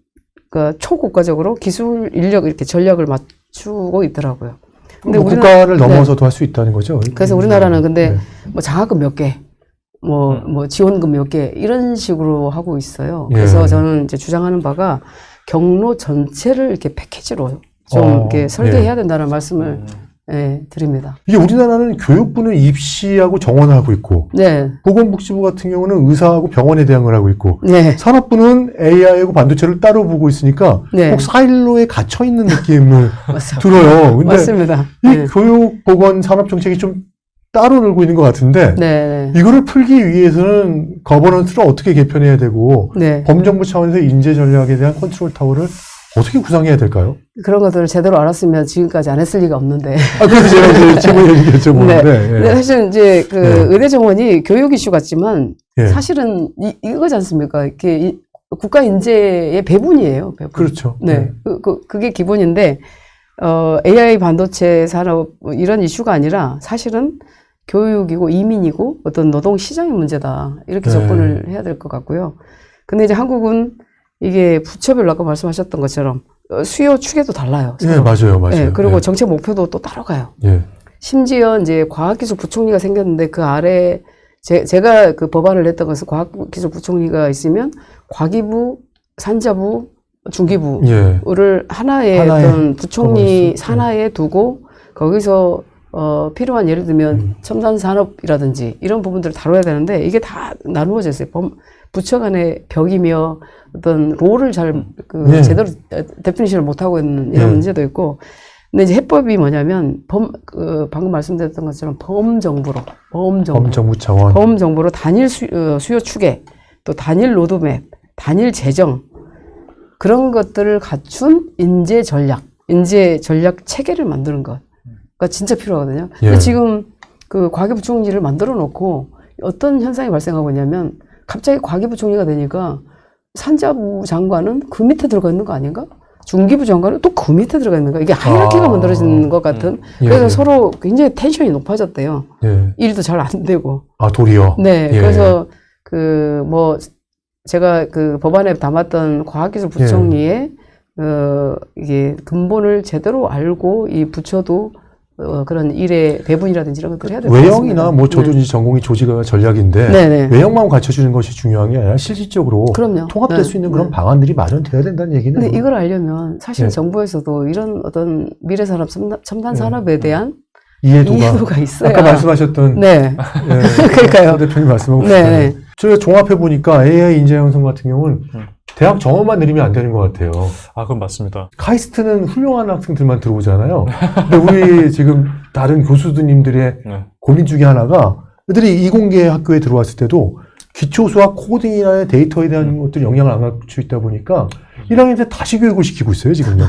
그 초국가적으로 기술 인력 이렇게 전략을 맞추고 있더라고요. 근데 뭐 국가를 넘어서도 할 수 있다는 거죠. 그래서 우리나라는 근데 뭐 장학금 몇 개, 뭐 지원금 몇 개 이런 식으로 하고 있어요. 그래서 저는 이제 주장하는 바가 경로 전체를 이렇게 패키지로 좀 이렇게 설계해야 된다는 말씀을 드립니다. 이게 우리나라는 교육부는 입시하고 정원을 하고 있고, 보건복지부 같은 경우는 의사하고 병원에 대한 걸 하고 있고, 산업부는 AI하고 반도체를 따로 보고 있으니까 꼭 사일로에 갇혀 있는 느낌을 들어요. 근데 맞습니다. 이 교육, 보건, 산업 정책이 좀 따로 놀고 있는 것 같은데, 이거를 풀기 위해서는 거버넌스를 어떻게 개편해야 되고, 범정부 차원에서 인재 전략에 대한 컨트롤 타워를 어떻게 구상해야 될까요? 그런 것들을 제대로 알았으면 지금까지 안 했을 리가 없는데. 그래서 제가 이제 질문 얘기했죠. 근데 사실 이제 그 의대 정원이 교육 이슈 같지만 사실은 이거지 않습니까? 이렇게 국가 인재의 배분이에요. 배분. 그렇죠. 그게 기본인데, AI 반도체 산업 이런 이슈가 아니라 사실은 교육이고 이민이고 어떤 노동 시장의 문제다. 이렇게 접근을 해야 될 것 같고요. 근데 이제 한국은 이게 부처별로 아까 말씀하셨던 것처럼 수요 축에도 달라요. 맞아요. 그리고 정책 목표도 또 따로 가요. 심지어 이제 과학기술부총리가 생겼는데 그 아래 제가 그 법안을 냈던 것은 과학기술부총리가 있으면 과기부, 산자부, 중기부를 하나의 어떤 부총리 산하에 두고 거기서 필요한 예를 들면 첨단 산업이라든지 이런 부분들을 다뤄야 되는데 이게 다 나누어져 있어요. 부처 간의 벽이며 어떤 롤을 잘 제대로 데피니션을 못하고 있는 이런 문제도 있고. 근데 이제 해법이 뭐냐면 방금 말씀드렸던 것처럼 범정부 차원. 범정부로 단일 수요 추계, 또 단일 로드맵, 단일 재정 그런 것들을 갖춘 인재 전략 체계를 만드는 것가 진짜 필요하거든요. 근데 지금 그 과기부총리를 만들어 놓고 어떤 현상이 발생하고 있냐면 갑자기 과기부총리가 되니까 산자부 장관은 그 밑에 들어가 있는 거 아닌가? 중기부 장관은 또 그 밑에 들어가 있는 거. 이게 하이라키가 만들어지는 것 같은. 그래서 서로 굉장히 텐션이 높아졌대요. 일도 잘 안 되고. 도리어. 그래서 제가 그 법안에 담았던 과학기술부총리의 이게 근본을 제대로 알고 이 부처도 그런 일의 배분이라든지 이런 것들을 해야 될 것 같습니다. 외형이나 뭐 저도 이제 전공이 조직가 전략인데 외형만 갖춰주는 것이 중요한 게 아니라 실질적으로 통합될 수 있는 그런 방안들이 마련돼야 된다는 얘기는. 근데 이걸 알려면 사실 정부에서도 이런 어떤 미래산업, 첨단 산업에 대한 이해도가 있어야. 아까 말씀하셨던 그러니까요. 대표님 말씀하고 저희가 종합해 보니까 AI 인재 양성 같은 경우는 대학 정원만 내리면 안 되는 것 같아요. 그건 맞습니다. 카이스트는 훌륭한 학생들만 들어오잖아요. 근데 우리 지금 다른 교수님들의 고민 중에 하나가 애들이 이공계 학교에 들어왔을 때도 기초 수학 코딩이나 데이터에 대한 것들 영향을 안 갖추고 있다 보니까 1학년 때 다시 교육을 시키고 있어요, 지금요.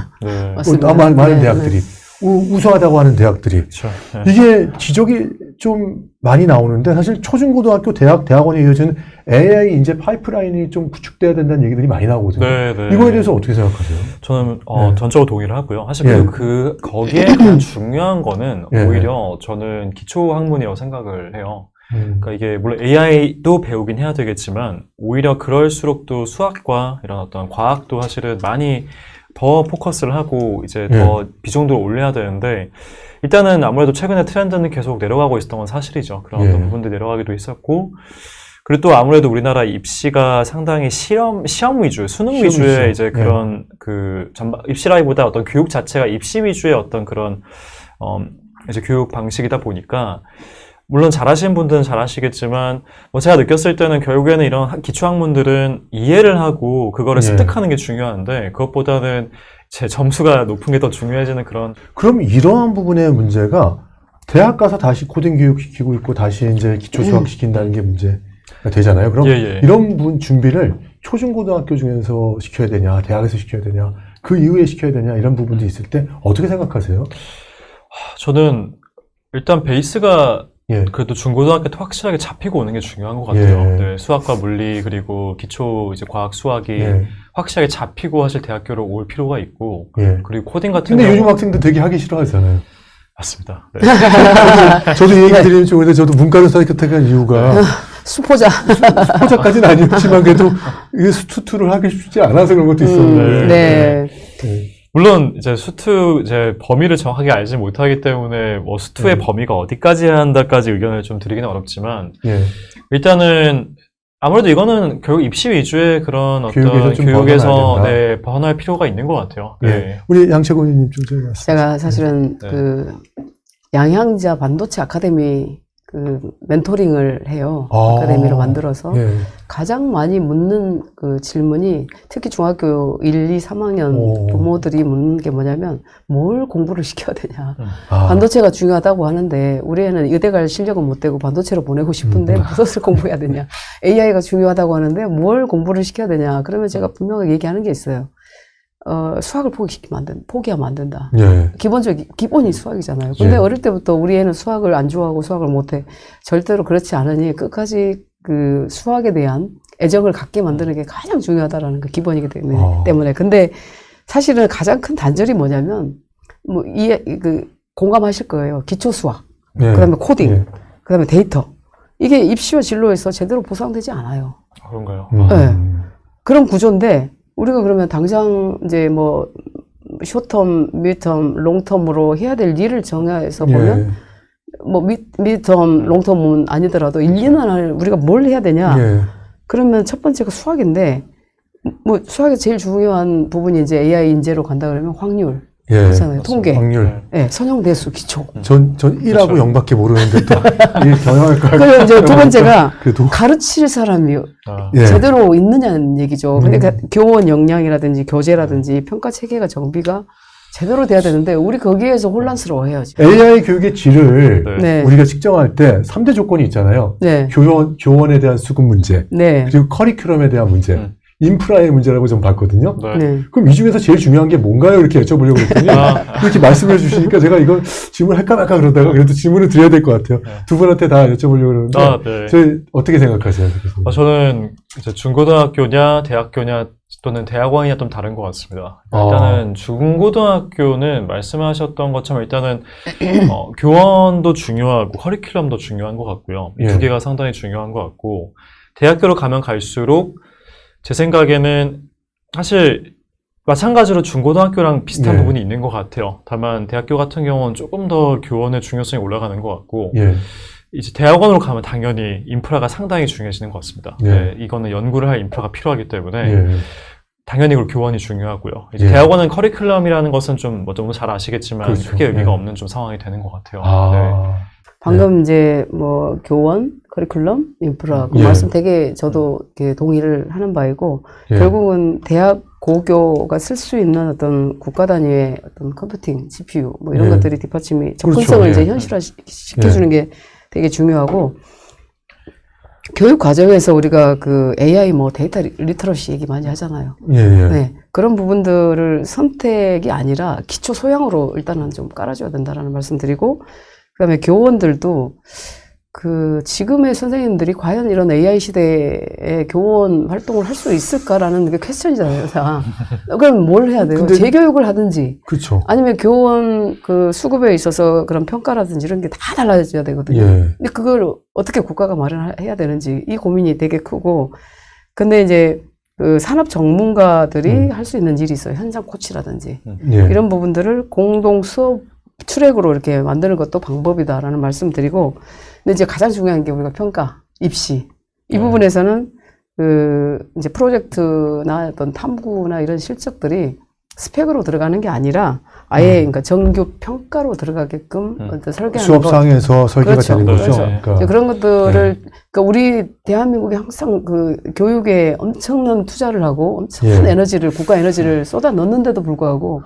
맞습니다. 많은 대학들이. 우수하다고 하는 대학들이. 이게 좀 많이 나오는데 사실 초중고등학교, 대학원에 이어지는 AI 인재 파이프라인이 좀 구축돼야 된다는 얘기들이 많이 나오거든요. 네네. 이거에 대해서 어떻게 생각하세요? 저는 네. 전적으로 동의를 하고요. 사실 예. 거기에 가장 중요한 거는 예. 오히려 저는 기초 학문이라고 생각을 해요. 그러니까 이게 물론 AI도 배우긴 해야 되겠지만 오히려 그럴수록 또 수학과 이런 어떤 과학도 사실은 많이 더 포커스를 하고 이제 더 비중도 올려야 되는데 일단은 아무래도 최근에 트렌드는 계속 내려가고 있었던 건 사실이죠. 그런 어떤 부분들 내려가기도 했었고 그리고 또 아무래도 우리나라 입시가 상당히 시험 위주, 수능 위주의 이제 그런 입시라기보다 어떤 교육 자체가 입시 위주의 어떤 그런 이제 교육 방식이다 보니까 물론 잘하시는 분들은 잘하시겠지만 뭐 제가 느꼈을 때는 결국에는 이런 기초학문들은 이해를 하고 그거를 습득하는 게 중요한데 그것보다는 제 점수가 높은 게 더 중요해지는 그런. 그럼 이러한 부분의 문제가 대학 가서 다시 코딩 교육 시키고 있고 다시 이제 기초 수학 시킨다는 게 문제가 되잖아요. 그럼 이런 준비를 초중고등학교 중에서 시켜야 되냐, 대학에서 시켜야 되냐, 그 이후에 시켜야 되냐 이런 부분도 있을 때 어떻게 생각하세요? 저는 일단 베이스가 그래도 중고등학교 때 확실하게 잡히고 오는 게 중요한 것 같아요. 네, 수학과 물리 그리고 기초 이제 과학 수학이 확실하게 잡히고 사실 대학교로 올 필요가 있고 그리고 코딩 같은 근데 요즘 학생들 되게 하기 싫어하잖아요. 맞습니다. 네. 저도 얘기 드리는 중인데 저도 문과를 선택한 이유가 수포자까지는 아니었지만 그래도 이게 수투투를 하기 쉽지 않아서 그런 것도 있었는데. 물론 이제 수투 이제 범위를 정확하게 알지 못하기 때문에 뭐 수투의 범위가 어디까지 해야 한다까지 의견을 좀 드리기는 어렵지만 일단은 아무래도 이거는 결국 입시 위주의 그런 어떤 교육에서 번할 필요가 있는 것 같아요. 우리 양채곤 의원님 좀 제가 사실은 그 양향자 반도체 아카데미 그 멘토링을 해요. 아카데미로 만들어서 가장 많이 묻는 그 질문이 특히 중학교 1, 2, 3학년 부모들이 묻는 게 뭐냐면 뭘 공부를 시켜야 되냐. 반도체가 중요하다고 하는데 우리 애는 의대 갈 실력은 못 되고 반도체로 보내고 싶은데 무엇을 공부해야 되냐. AI가 중요하다고 하는데 뭘 공부를 시켜야 되냐. 그러면 제가 분명하게 얘기하는 게 있어요. 수학을 포기하면 안 된다. 기본이 수학이잖아요. 근데 어릴 때부터 우리 애는 수학을 안 좋아하고 수학을 못해. 절대로 그렇지 않으니 끝까지 그 수학에 대한 애정을 갖게 만드는 게 가장 중요하다라는 그 기본이기 때문에. 근데 사실은 가장 큰 단절이 뭐냐면, 공감하실 거예요. 기초 수학. 그 다음에 코딩. 그 다음에 데이터. 이게 입시와 진로에서 제대로 보상되지 않아요. 그런가요? 그런 구조인데, 우리가 그러면 당장 이제 뭐 숏텀, 미텀, 롱텀으로 해야 될 일을 정해서 보면 뭐 미텀, 롱텀은 아니더라도 1, 2년 안에 우리가 뭘 해야 되냐? 그러면 첫 번째가 수학인데 뭐 수학의 제일 중요한 부분이 이제 AI 인재로 간다 그러면 확률. 그렇잖아요. 통계. 확률. 선형대수 기초. 전 1하고 0밖에 모르는데 또 경영할 걸. 그리고 이제 두 번째가 가르칠 사람이 제대로 있느냐는 얘기죠. 그러니까 교원 역량이라든지 교재라든지 평가 체계가 정비가 제대로 돼야 되는데 우리 거기에서 혼란스러워해요. 지금. AI 교육의 질을 우리가 측정할 때 3대 조건이 있잖아요. 교원에 대한 수급 문제, 그리고 커리큘럼에 대한 문제. 인프라의 문제라고 좀 봤거든요. 그럼 이 중에서 제일 중요한 게 뭔가요? 이렇게 여쭤보려고 했더니 이렇게 말씀해 주시니까 제가 이거 질문할까 말까 그러다가 그래도 질문을 드려야 될 것 같아요. 두 분한테 다 여쭤보려고 그러는데 저희 어떻게 생각하세요? 저는 이제 중고등학교냐 대학교냐 또는 대학원이냐 좀 다른 것 같습니다. 일단은 중고등학교는 말씀하셨던 것처럼 일단은 교원도 중요하고 커리큘럼도 중요한 것 같고요. 이 두 개가 상당히 중요한 것 같고 대학교로 가면 갈수록 제 생각에는 사실 마찬가지로 중고등학교랑 비슷한 부분이 있는 것 같아요. 다만 대학교 같은 경우는 조금 더 교원의 중요성이 올라가는 것 같고 이제 대학원으로 가면 당연히 인프라가 상당히 중요해지는 것 같습니다. 이거는 연구를 할 인프라가 필요하기 때문에 당연히 그리고 교원이 중요하고요. 이제 대학원은 커리큘럼이라는 것은 좀 너무 잘 아시겠지만 크게 의미가 없는 좀 상황이 되는 것 같아요. 방금 이제 뭐 교원, 커리큘럼, 인프라 그 말씀 되게 저도 이렇게 동의를 하는 바이고 결국은 대학 고교가 쓸 수 있는 어떤 국가 단위의 어떤 컴퓨팅, CPU 뭐 이런 것들이 뒷받침이 접근성을 이제 현실화 시켜주는 게 되게 중요하고 교육 과정에서 우리가 그 AI 뭐 데이터 리터러시 얘기 많이 하잖아요. 그런 부분들을 선택이 아니라 기초 소양으로 일단은 좀 깔아줘야 된다라는 말씀 드리고 그다음에 교원들도 그 지금의 선생님들이 과연 이런 AI 시대에 교원 활동을 할 수 있을까라는 게 퀘스천이잖아요. 다. 그럼 뭘 해야 돼요? 근데, 재교육을 하든지, 그쵸. 아니면 교원 그 수급에 있어서 그런 평가라든지 이런 게 다 달라져야 되거든요. 예. 근데 그걸 어떻게 국가가 마련해야 되는지 이 고민이 되게 크고, 근데 이제 그 산업 전문가들이 할 수 있는 일이 있어요. 현장 코치라든지 예. 이런 부분들을 공동 수업 트랙으로 이렇게 만드는 것도 방법이다라는 말씀드리고, 근데 이제 가장 중요한 게 우리가 평가, 입시 이 부분에서는 그 이제 프로젝트나 어떤 탐구나 이런 실적들이 스펙으로 들어가는 게 아니라 아예 그러니까 정규 평가로 들어가게끔 어떤 설계하는 수업상에서 설계가 그렇죠. 되는 거죠. 그렇죠. 그러니까. 그런 것들을 그러니까 우리 대한민국이 항상 그 교육에 엄청난 투자를 하고 엄청난 에너지를 국가 에너지를 쏟아 넣는데도 불구하고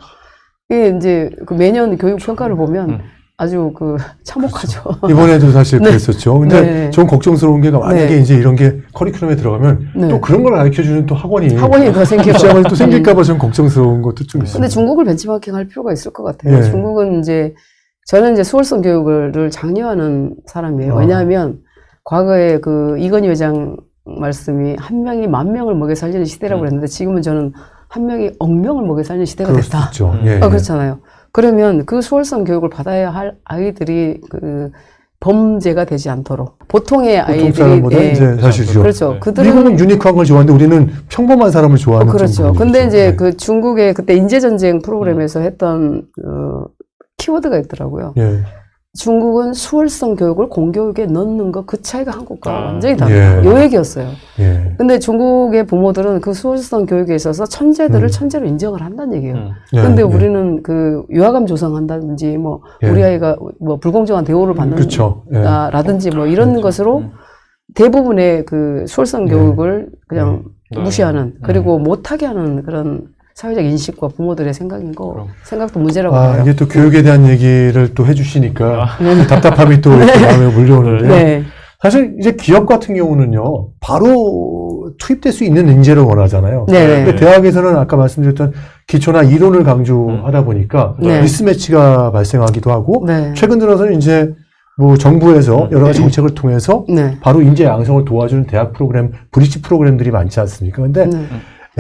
이게 이제 그 매년 교육 평가를 보면 아주 그 참혹하죠. 이번에도 사실 그랬었죠. 근데 네. 좀 걱정스러운 게 만약에 네. 이제 이런 게 커리큘럼에 들어가면 네. 또 그런 걸 가르쳐주는 또 학원이 더 생기고 입시학원이 또 생길까봐 좀 걱정스러운 것도 좀 있어요. 근데 중국을 벤치마킹 할 필요가 있을 것 같아요. 네. 중국은 이제 저는 이제 수월성 교육을 장려하는 사람이에요. 왜냐하면 과거에 그 이건희 회장 말씀이 한 명이 10,000명을 먹여 살리는 시대라고 그랬는데 지금은 저는 한 명이 10,000명을 먹여 살리는 시대가 그럴 됐다. 수도 있죠. 예, 그렇잖아요. 그러면 그 수월성 교육을 받아야 할 아이들이 그 범죄가 되지 않도록 보통의 보통 아이들이 사람보다 이제 사실이죠. 그렇죠. 네. 그들은 미국은 유니크한 걸 좋아하는데 우리는 평범한 사람을 좋아하는 그렇죠. 근데 이제 네. 그 중국의 그때 인재전쟁 프로그램에서 했던 키워드가 있더라고요. 예. 중국은 수월성 교육을 공교육에 넣는 것 그 차이가 한국과 완전히 예. 다르다. 요 얘기였어요. 예. 근데 중국의 부모들은 그 수월성 교육에 있어서 천재들을 천재로 인정을 한다는 얘기예요. 예. 근데 예. 우리는 그 유아감 조성한다든지 뭐 예. 우리 아이가 뭐 불공정한 대우를 받는 그렇죠. 예. 라든지 뭐 이런 것으로 대부분의 그 수월성 교육을 그냥 무시하는 그리고 못하게 하는 그런 사회적 인식과 부모들의 생각인 거 생각도 문제라고 봐요. 이게 또 교육에 대한 얘기를 또 해주시니까 답답함이 또 이렇게 마음에 몰려오는데요. 네. 사실 이제 기업 같은 경우는요, 바로 투입될 수 있는 인재를 원하잖아요. 네. 근데 대학에서는 아까 말씀드렸던 기초나 이론을 강조하다 보니까 네. 미스매치가 발생하기도 하고, 네. 최근 들어서는 이제 뭐 정부에서 여러 가지 정책을 통해서 네. 바로 인재 양성을 도와주는 대학 프로그램, 브릿지 프로그램들이 많지 않습니까? 근데 네.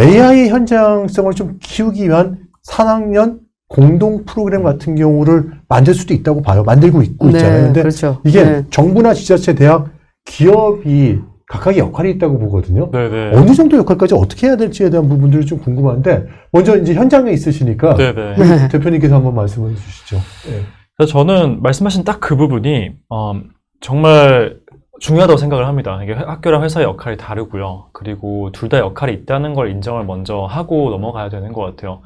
AI 현장성을 좀 키우기 위한 3학년 공동 프로그램 같은 경우를 만들 수도 있다고 봐요. 만들고 있고 있잖아요. 근데 그렇죠. 이게 네. 정부나 지자체, 대학, 기업이 각각의 역할이 있다고 보거든요. 네네. 어느 정도 역할까지 어떻게 해야 될지에 대한 부분들이 좀 궁금한데, 먼저 이제 현장에 있으시니까 네네. 네. 대표님께서 한번 말씀을 주시죠. 네. 그래서 저는 말씀하신 딱 그 부분이 정말 중요하다고 생각을 합니다. 이게 학교랑 회사의 역할이 다르고요. 그리고 둘 다 역할이 있다는 걸 인정을 먼저 하고 넘어가야 되는 것 같아요.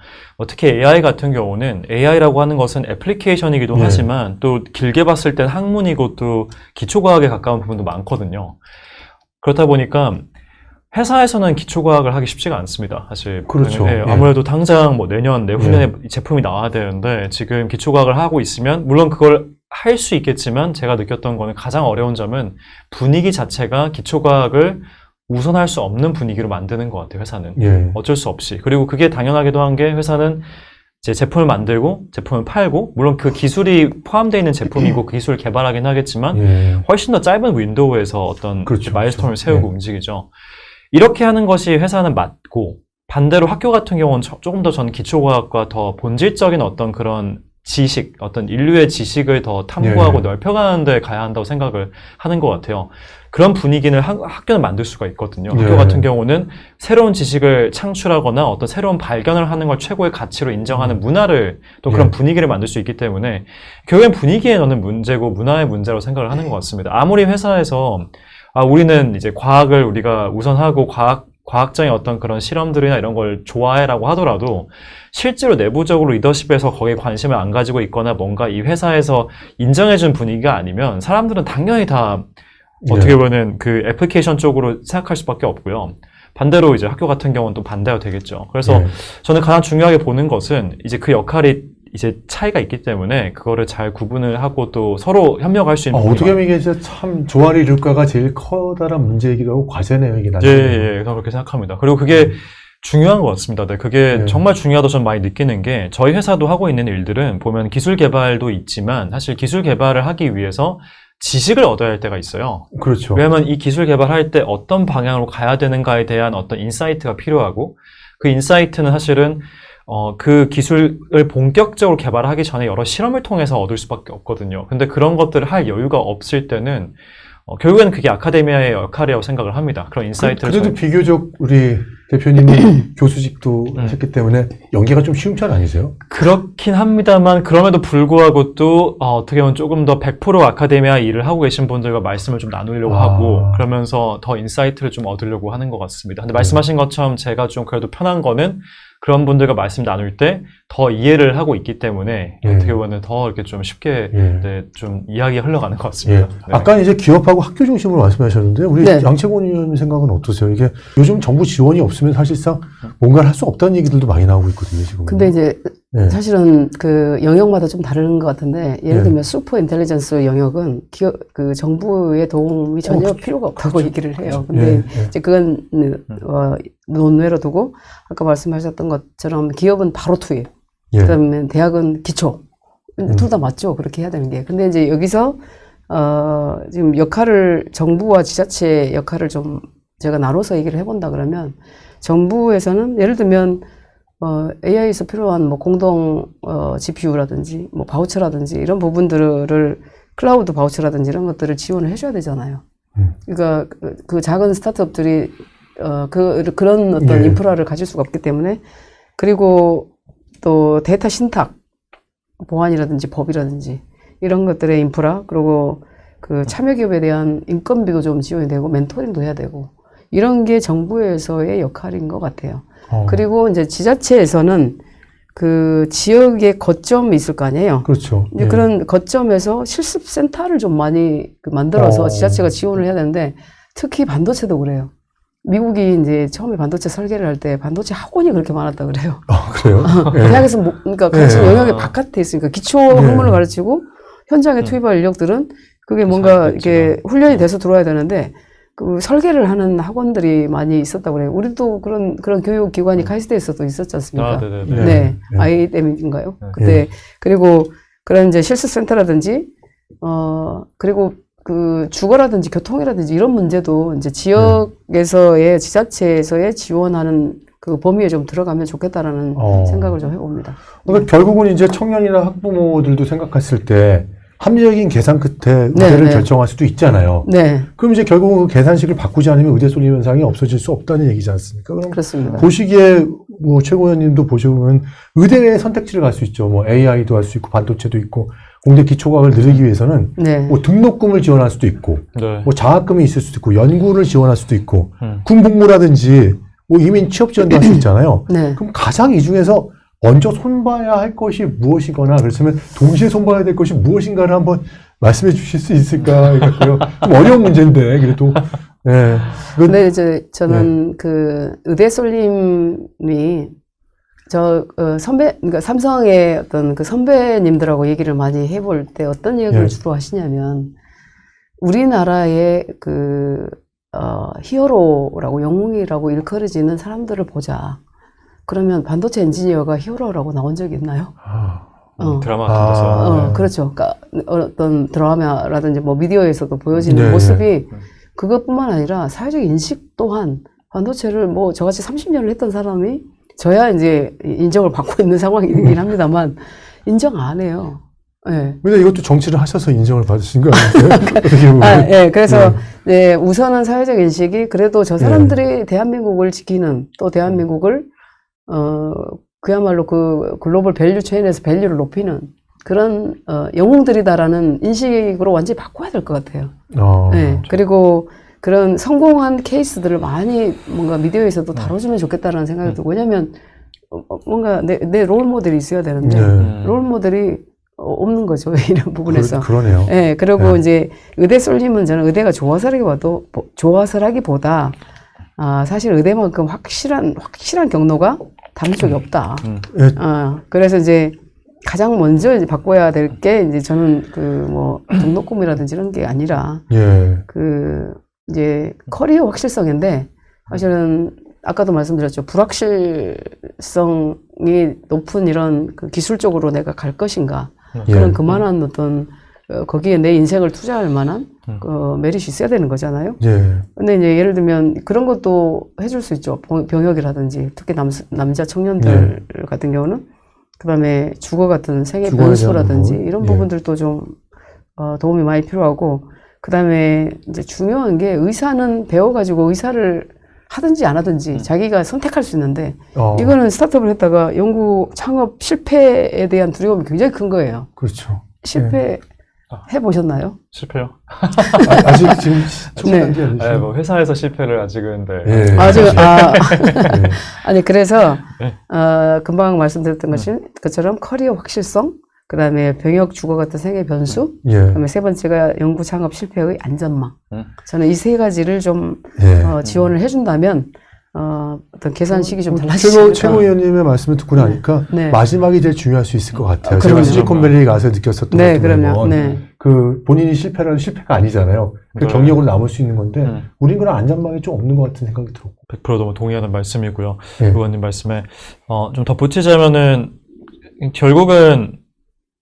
특히 AI 같은 경우는 AI라고 하는 것은 애플리케이션이기도 네. 하지만 또 길게 봤을 땐 학문이고 또 기초과학에 가까운 부분도 많거든요. 그렇다 보니까 회사에서는 기초과학을 하기 쉽지가 않습니다. 사실. 그렇죠. 네, 아무래도 당장 뭐 내년, 내후년에 제품이 나와야 되는데 지금 기초과학을 하고 있으면 물론 그걸 할 수 있겠지만 제가 느꼈던 거는 가장 어려운 점은 분위기 자체가 기초과학을 우선할 수 없는 분위기로 만드는 것 같아요, 회사는. 예. 어쩔 수 없이. 그리고 그게 당연하기도 한 게 회사는 이제 제품을 만들고 제품을 팔고 물론 그 기술이 포함되어 있는 제품이고 그 기술을 개발하긴 하겠지만 예. 훨씬 더 짧은 윈도우에서 어떤 그렇죠, 마일스톤을 그렇죠. 세우고 움직이죠. 이렇게 하는 것이 회사는 맞고 반대로 학교 같은 경우는 조금 더 전 기초과학과 더 본질적인 어떤 그런 지식, 어떤 인류의 지식을 더 탐구하고 넓혀가는 데 가야 한다고 생각을 하는 것 같아요. 그런 분위기는 학교는 만들 수가 있거든요. 학교 같은 경우는 새로운 지식을 창출하거나 어떤 새로운 발견을 하는 걸 최고의 가치로 인정하는 문화를 또 그런 분위기를 만들 수 있기 때문에 교육의 분위기에 넣는 문제고 문화의 문제로 생각을 하는 것 같습니다. 아무리 회사에서 우리는 이제 과학을 우리가 우선하고 과학적인 어떤 그런 실험들이나 이런 걸 좋아해라고 하더라도 실제로 내부적으로 리더십에서 거기에 관심을 안 가지고 있거나 뭔가 이 회사에서 인정해준 분위기가 아니면 사람들은 당연히 다 어떻게 보면 그 애플리케이션 쪽으로 생각할 수밖에 없고요. 반대로 이제 학교 같은 경우는 또 반대가 되겠죠. 그래서 저는 가장 중요하게 보는 것은 이제 그 역할이 이제 차이가 있기 때문에 그거를 잘 구분을 하고 또 서로 협력할 수 있는 어떻게 보면 이게 진짜 참 조화를 이룰까가 제일 커다란 문제이기도 하고 과제네요, 이게 나중에. 예, 저는 그렇게 생각합니다. 그리고 그게 중요한 것 같습니다. 네, 그게 정말 중요하다고 저는 많이 느끼는 게 저희 회사도 하고 있는 일들은 보면 기술 개발도 있지만 사실 기술 개발을 하기 위해서 지식을 얻어야 할 때가 있어요. 그렇죠. 왜냐하면 이 기술 개발할 때 어떤 방향으로 가야 되는가에 대한 어떤 인사이트가 필요하고 그 인사이트는 사실은 그 기술을 본격적으로 개발하기 전에 여러 실험을 통해서 얻을 수밖에 없거든요. 근데 그런 것들을 할 여유가 없을 때는 결국에는 그게 아카데미아의 역할이라고 생각을 합니다. 그런 인사이트를 그래도 비교적 우리 대표님이 교수직도 하셨기 때문에 연계가 좀 쉬운 편 아니세요? 그렇긴 합니다만 그럼에도 불구하고 또 어떻게 보면 조금 더 100% 아카데미아 일을 하고 계신 분들과 말씀을 좀 나누려고 하고 그러면서 더 인사이트를 좀 얻으려고 하는 것 같습니다. 근데 말씀하신 것처럼 제가 좀 그래도 편한 거는 그런 분들과 말씀 나눌 때 더 이해를 하고 있기 때문에 어떻게 보면 더 이렇게 좀 쉽게 네, 좀 이야기가 흘러가는 것 같습니다. 네. 아까 이제 기업하고 학교 중심으로 말씀하셨는데 우리 양채곤 의원님 생각은 어떠세요? 이게 요즘 정부 지원이 없으면 사실상 뭔가를 할 수 없다는 얘기들도 많이 나오고 있거든요, 지금. 근데 이제 사실은 그 영역마다 좀 다른 것 같은데 예를 들면 슈퍼 인텔리전스 영역은 그 정부의 도움이 전혀 필요가 없다고 얘기를 해요. 근데 이제 그건 논외로 두고 아까 말씀하셨던 것처럼 기업은 바로 투입. 그다음에 대학은 기초. 둘 다 맞죠. 그렇게 해야 되는 게. 근데 이제 여기서 지금 역할을 정부와 지자체 역할을 좀 제가 나눠서 얘기를 해본다 그러면 정부에서는 예를 들면 AI에서 필요한 뭐 공동 GPU라든지 뭐 바우처라든지 이런 부분들을 클라우드 바우처라든지 이런 것들을 지원을 해줘야 되잖아요. 그러니까 그 작은 스타트업들이 그런 어떤 인프라를 가질 수가 없기 때문에 그리고 또 데이터 신탁 보안이라든지 법이라든지 이런 것들의 인프라 그리고 그 참여 기업에 대한 인건비도 좀 지원이 되고 멘토링도 해야 되고 이런 게 정부에서의 역할인 것 같아요. 그리고 이제 지자체에서는 그 지역의 거점이 있을 거 아니에요. 그렇죠. 이제 그런 거점에서 실습센터를 좀 많이 만들어서 지자체가 지원을 해야 되는데 특히 반도체도 그래요. 미국이 이제 처음에 반도체 설계를 할 때 반도체 학원이 그렇게 많았다 그래요. 그래요? 대학에서 그러니까 가르치는 영역의 바깥에 있으니까 기초 학문을 가르치고 현장에 투입할 인력들은 그게 뭔가 이렇게 훈련이 돼서 들어와야 되는데 그 설계를 하는 학원들이 많이 있었다고 그래요. 우리도 그런 교육 기관이 카이스트에서도 있었지 않습니까? 네. IDM인가요? 그때 그리고 그런 이제 실습센터라든지 그리고 그 주거라든지 교통이라든지 이런 문제도 이제 지역에서의 지자체에서의 지원하는 그 범위에 좀 들어가면 좋겠다라는 생각을 좀 해봅니다. 그러니까 결국은 이제 청년이나 학부모들도 생각했을 때 합리적인 계산 끝에 의대를 결정할 수도 있잖아요. 그럼 이제 결국은 그 계산식을 바꾸지 않으면 의대 쏠림 현상이 없어질 수 없다는 얘기지 않습니까? 그럼 그렇습니다. 보시기에 뭐 최고 의원님도 보시면 의대의 선택지를 갈 수 있죠. 뭐 AI도 할 수 있고 반도체도 있고 공대 기초과학을 늘리기 위해서는 뭐 등록금을 지원할 수도 있고 뭐 장학금이 있을 수도 있고 연구를 지원할 수도 있고 군복무라든지 뭐 이민 취업 지원도 할 수 있잖아요. 그럼 가장 이 중에서 먼저 손봐야 할 것이 무엇이거나 그렇다면 동시에 손봐야 될 것이 무엇인가를 한번 말씀해 주실 수 있을까? 좀 어려운 문제인데 그래도 근데 이제 저는 그 의대 쏠림이 그러니까 삼성의 어떤 그 선배님들하고 얘기를 많이 해볼 때 어떤 얘기를 주로 하시냐면 우리나라의 그 히어로라고 영웅이라고 일컬어지는 사람들을 보자. 그러면 반도체 엔지니어가 히어로라고 나온 적이 있나요? 드라마 같은 데서. 그렇죠. 그러니까 어떤 드라마라든지 뭐 미디어에서도 보여지는 모습이 그것뿐만 아니라 사회적 인식 또한 반도체를 뭐 저같이 30년을 했던 사람이 저야 이제 인정을 받고 있는 상황이긴 합니다만 인정 안 해요. 근데 이것도 정치를 하셔서 인정을 받으신 거 아니에요? 그래서 우선은 사회적 인식이 그래도 저 사람들이 대한민국을 지키는 또 대한민국을 그야말로 그 글로벌 밸류 체인에서 밸류를 높이는 그런 영웅들이다라는 인식으로 완전히 바꿔야 될 것 같아요. 그리고 그런 성공한 케이스들을 많이 뭔가 미디어에서도 다뤄주면 좋겠다라는 생각이 들고 왜냐하면 뭔가 내 롤 모델이 있어야 되는데 롤 모델이 없는 거죠. 이런 부분에서. 그러네요. 그리고 이제 의대 쏠림은 저는 의대가 좋아서라기보다 사실 의대만큼 확실한 경로가 다른 쪽이 없다. 그래서 이제 가장 먼저 이제 바꿔야 될 게 이제 저는 그 뭐 등록금이라든지 이런 게 아니라 그 이제 커리어 확실성인데 사실은 아까도 말씀드렸죠. 불확실성이 높은 이런 그 기술 쪽으로 내가 갈 것인가. 그런 그만한 어떤 거기에 내 인생을 투자할 만한 그 메릿이 있어야 되는 거잖아요. 근데 이제 예를 들면 그런 것도 해줄 수 있죠. 병역이라든지 특히 남자 청년들 같은 경우는 그다음에 주거 같은 생애 변수라든지 이런 부분들도 좀 도움이 많이 필요하고 그다음에 이제 중요한 게 의사는 배워가지고 의사를 하든지 안 하든지 자기가 선택할 수 있는데 이거는 스타트업을 했다가 연구 창업 실패에 대한 두려움이 굉장히 큰 거예요. 그렇죠. 실패 해보셨나요? 실패요? 아직 지금 초기단계 아니죠? 네, 뭐 회사에서 실패를 아직은 아니 그래서 금방 말씀드렸던 것처럼 커리어 확실성, 그 다음에 병역 주거 같은 생애 변수, 그다음에 세 번째가 연구 창업 실패의 안전망. 저는 이 세 가지를 좀 지원을 해준다면 어떤 계산식이 좀 달라지죠. 최고 의원님의 말씀을 듣고 나니까 마지막이 제일 중요할 수 있을 것 같아요. 제가 실리콘밸리 가서 느꼈었던 건 그 본인이 실패라는 실패가 아니잖아요. 그 경력으로 남을 수 있는 건데 우린 그런 안전망이 좀 없는 것 같은 생각이 들었고. 100% 너무 동의하는 말씀이고요. 의원님 말씀에 좀 덧붙이자면은 결국은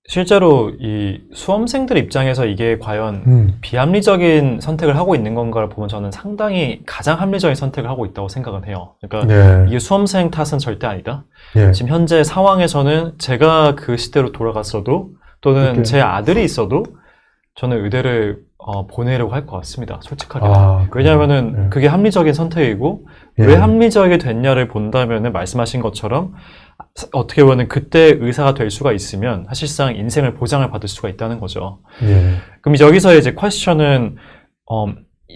실제로 이 수험생들 입장에서 이게 과연 비합리적인 선택을 하고 있는 건가를 보면 저는 상당히 가장 합리적인 선택을 하고 있다고 생각은 해요. 그러니까 이게 수험생 탓은 절대 아니다. 지금 현재 상황에서는 제가 그 시대로 돌아갔어도 또는 제 아들이 있어도 저는 의대를 보내려고 할 것 같습니다. 솔직하게. 왜냐하면은 그게 합리적인 선택이고 왜 합리적이 됐냐를 본다면은 말씀하신 것처럼 어떻게 보면 그때 의사가 될 수가 있으면 사실상 인생을 보장을 받을 수가 있다는 거죠. 그럼 여기서 이제 퀘스천은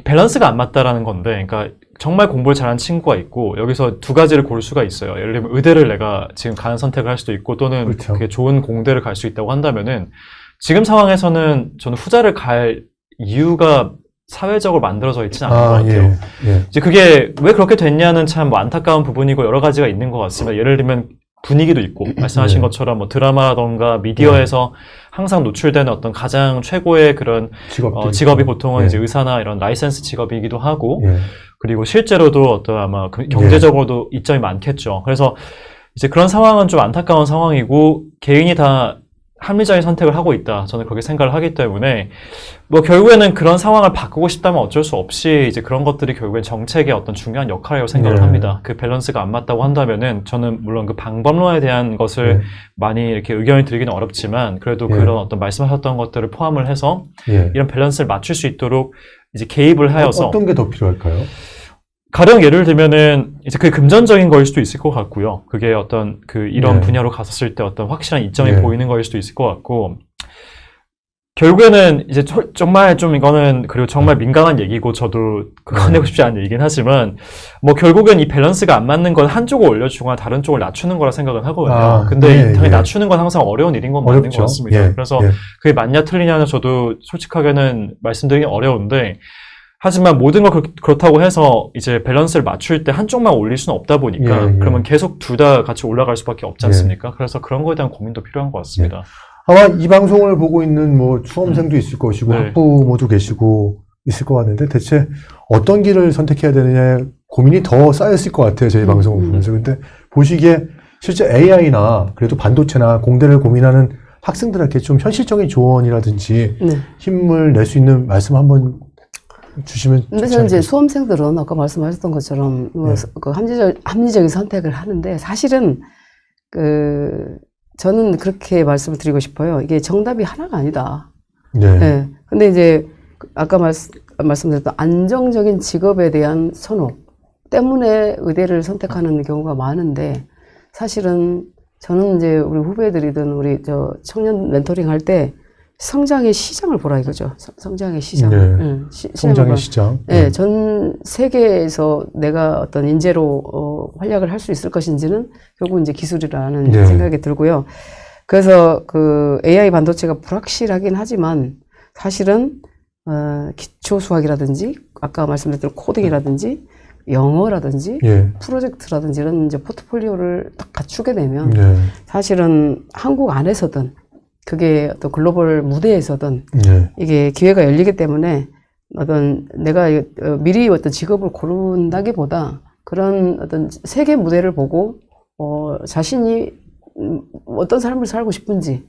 밸런스가 안 맞다라는 건데, 그러니까 정말 공부를 잘하는 친구가 있고 여기서 두 가지를 고를 수가 있어요. 예를 들면 의대를 내가 지금 가는 선택을 할 수도 있고 또는 그게 좋은 공대를 갈 수 있다고 한다면은 지금 상황에서는 저는 후자를 갈 이유가 사회적으로 만들어져 있지는 않은 것 같아요. 이제 그게 왜 그렇게 됐냐는 참 뭐 안타까운 부분이고 여러 가지가 있는 것 같습니다. 예를 들면 분위기도 있고 말씀하신 것처럼 뭐 드라마라던가 미디어에서 항상 노출되는 어떤 가장 최고의 그런 직업이 보통은 이제 의사나 이런 라이센스 직업이기도 하고 그리고 실제로도 어떤 아마 경제적으로도 이점이 많겠죠. 그래서 이제 그런 상황은 좀 안타까운 상황이고 개인이 다 합리적인 선택을 하고 있다. 저는 그렇게 생각을 하기 때문에 뭐 결국에는 그런 상황을 바꾸고 싶다면 어쩔 수 없이 이제 그런 것들이 결국엔 정책의 어떤 중요한 역할이라고 생각을 합니다. 그 밸런스가 안 맞다고 한다면은 저는 물론 그 방법론에 대한 것을 많이 이렇게 의견을 드리기는 어렵지만 그래도 그런 어떤 말씀하셨던 것들을 포함을 해서 이런 밸런스를 맞출 수 있도록 이제 개입을 하여서 어떤 게 더 필요할까요? 가령 예를 들면은 이제 그게 금전적인 거일 수도 있을 것 같고요. 그게 어떤 그 이런 분야로 갔었을 때 어떤 확실한 이점이 보이는 거일 수도 있을 것 같고 결국에는 이제 정말 좀 이거는 그리고 정말 민감한 얘기고 저도 꺼내고 싶지 않은 얘기긴 하지만 뭐 결국엔 이 밸런스가 안 맞는 건 한쪽을 올려주거나 다른 쪽을 낮추는 거라 생각은 하거든요. 근데 당연히 낮추는 건 항상 어려운 일인 건 맞는 것 같습니다. 그래서 그게 맞냐 틀리냐는 저도 솔직하게는 말씀드리기 어려운데 하지만 모든 걸 그렇다고 해서 이제 밸런스를 맞출 때 한쪽만 올릴 수는 없다 보니까 그러면 계속 둘 다 같이 올라갈 수밖에 없지 않습니까? 그래서 그런 거에 대한 고민도 필요한 것 같습니다. 아마 이 방송을 보고 있는 뭐 수험생도 있을 것이고 학부모도 계시고 있을 것 같은데 대체 어떤 길을 선택해야 되느냐 고민이 더 쌓였을 것 같아요. 저희 방송을 보면서. 근데 보시기에 실제 AI나 그래도 반도체나 공대를 고민하는 학생들에게 좀 현실적인 조언이라든지 힘을 낼 수 있는 말씀 한번 주시면. 근데 저는 이제 수험생들은 아까 말씀하셨던 것처럼 그 합리적인 선택을 하는데 사실은 저는 그렇게 말씀을 드리고 싶어요. 이게 정답이 하나가 아니다. 근데 이제 아까 말씀드렸던 안정적인 직업에 대한 선호 때문에 의대를 선택하는 경우가 많은데 사실은 저는 이제 우리 후배들이든 우리 청년 멘토링 할 때 성장의 시장을 보라 이거죠. 성장의 시장. 성장의 시장. 전 세계에서 내가 어떤 인재로 활약을 할 수 있을 것인지는 결국 이제 기술이라는 생각이 들고요. 그래서 그 AI 반도체가 불확실하긴 하지만 사실은 기초 수학이라든지 아까 말씀드렸던 코딩이라든지 영어라든지 프로젝트라든지 이런 이제 포트폴리오를 딱 갖추게 되면 사실은 한국 안에서든 그게 어떤 글로벌 무대에서든 이게 기회가 열리기 때문에 어떤 내가 미리 어떤 직업을 고른다기보다 그런 어떤 세계 무대를 보고 자신이 어떤 삶을 살고 싶은지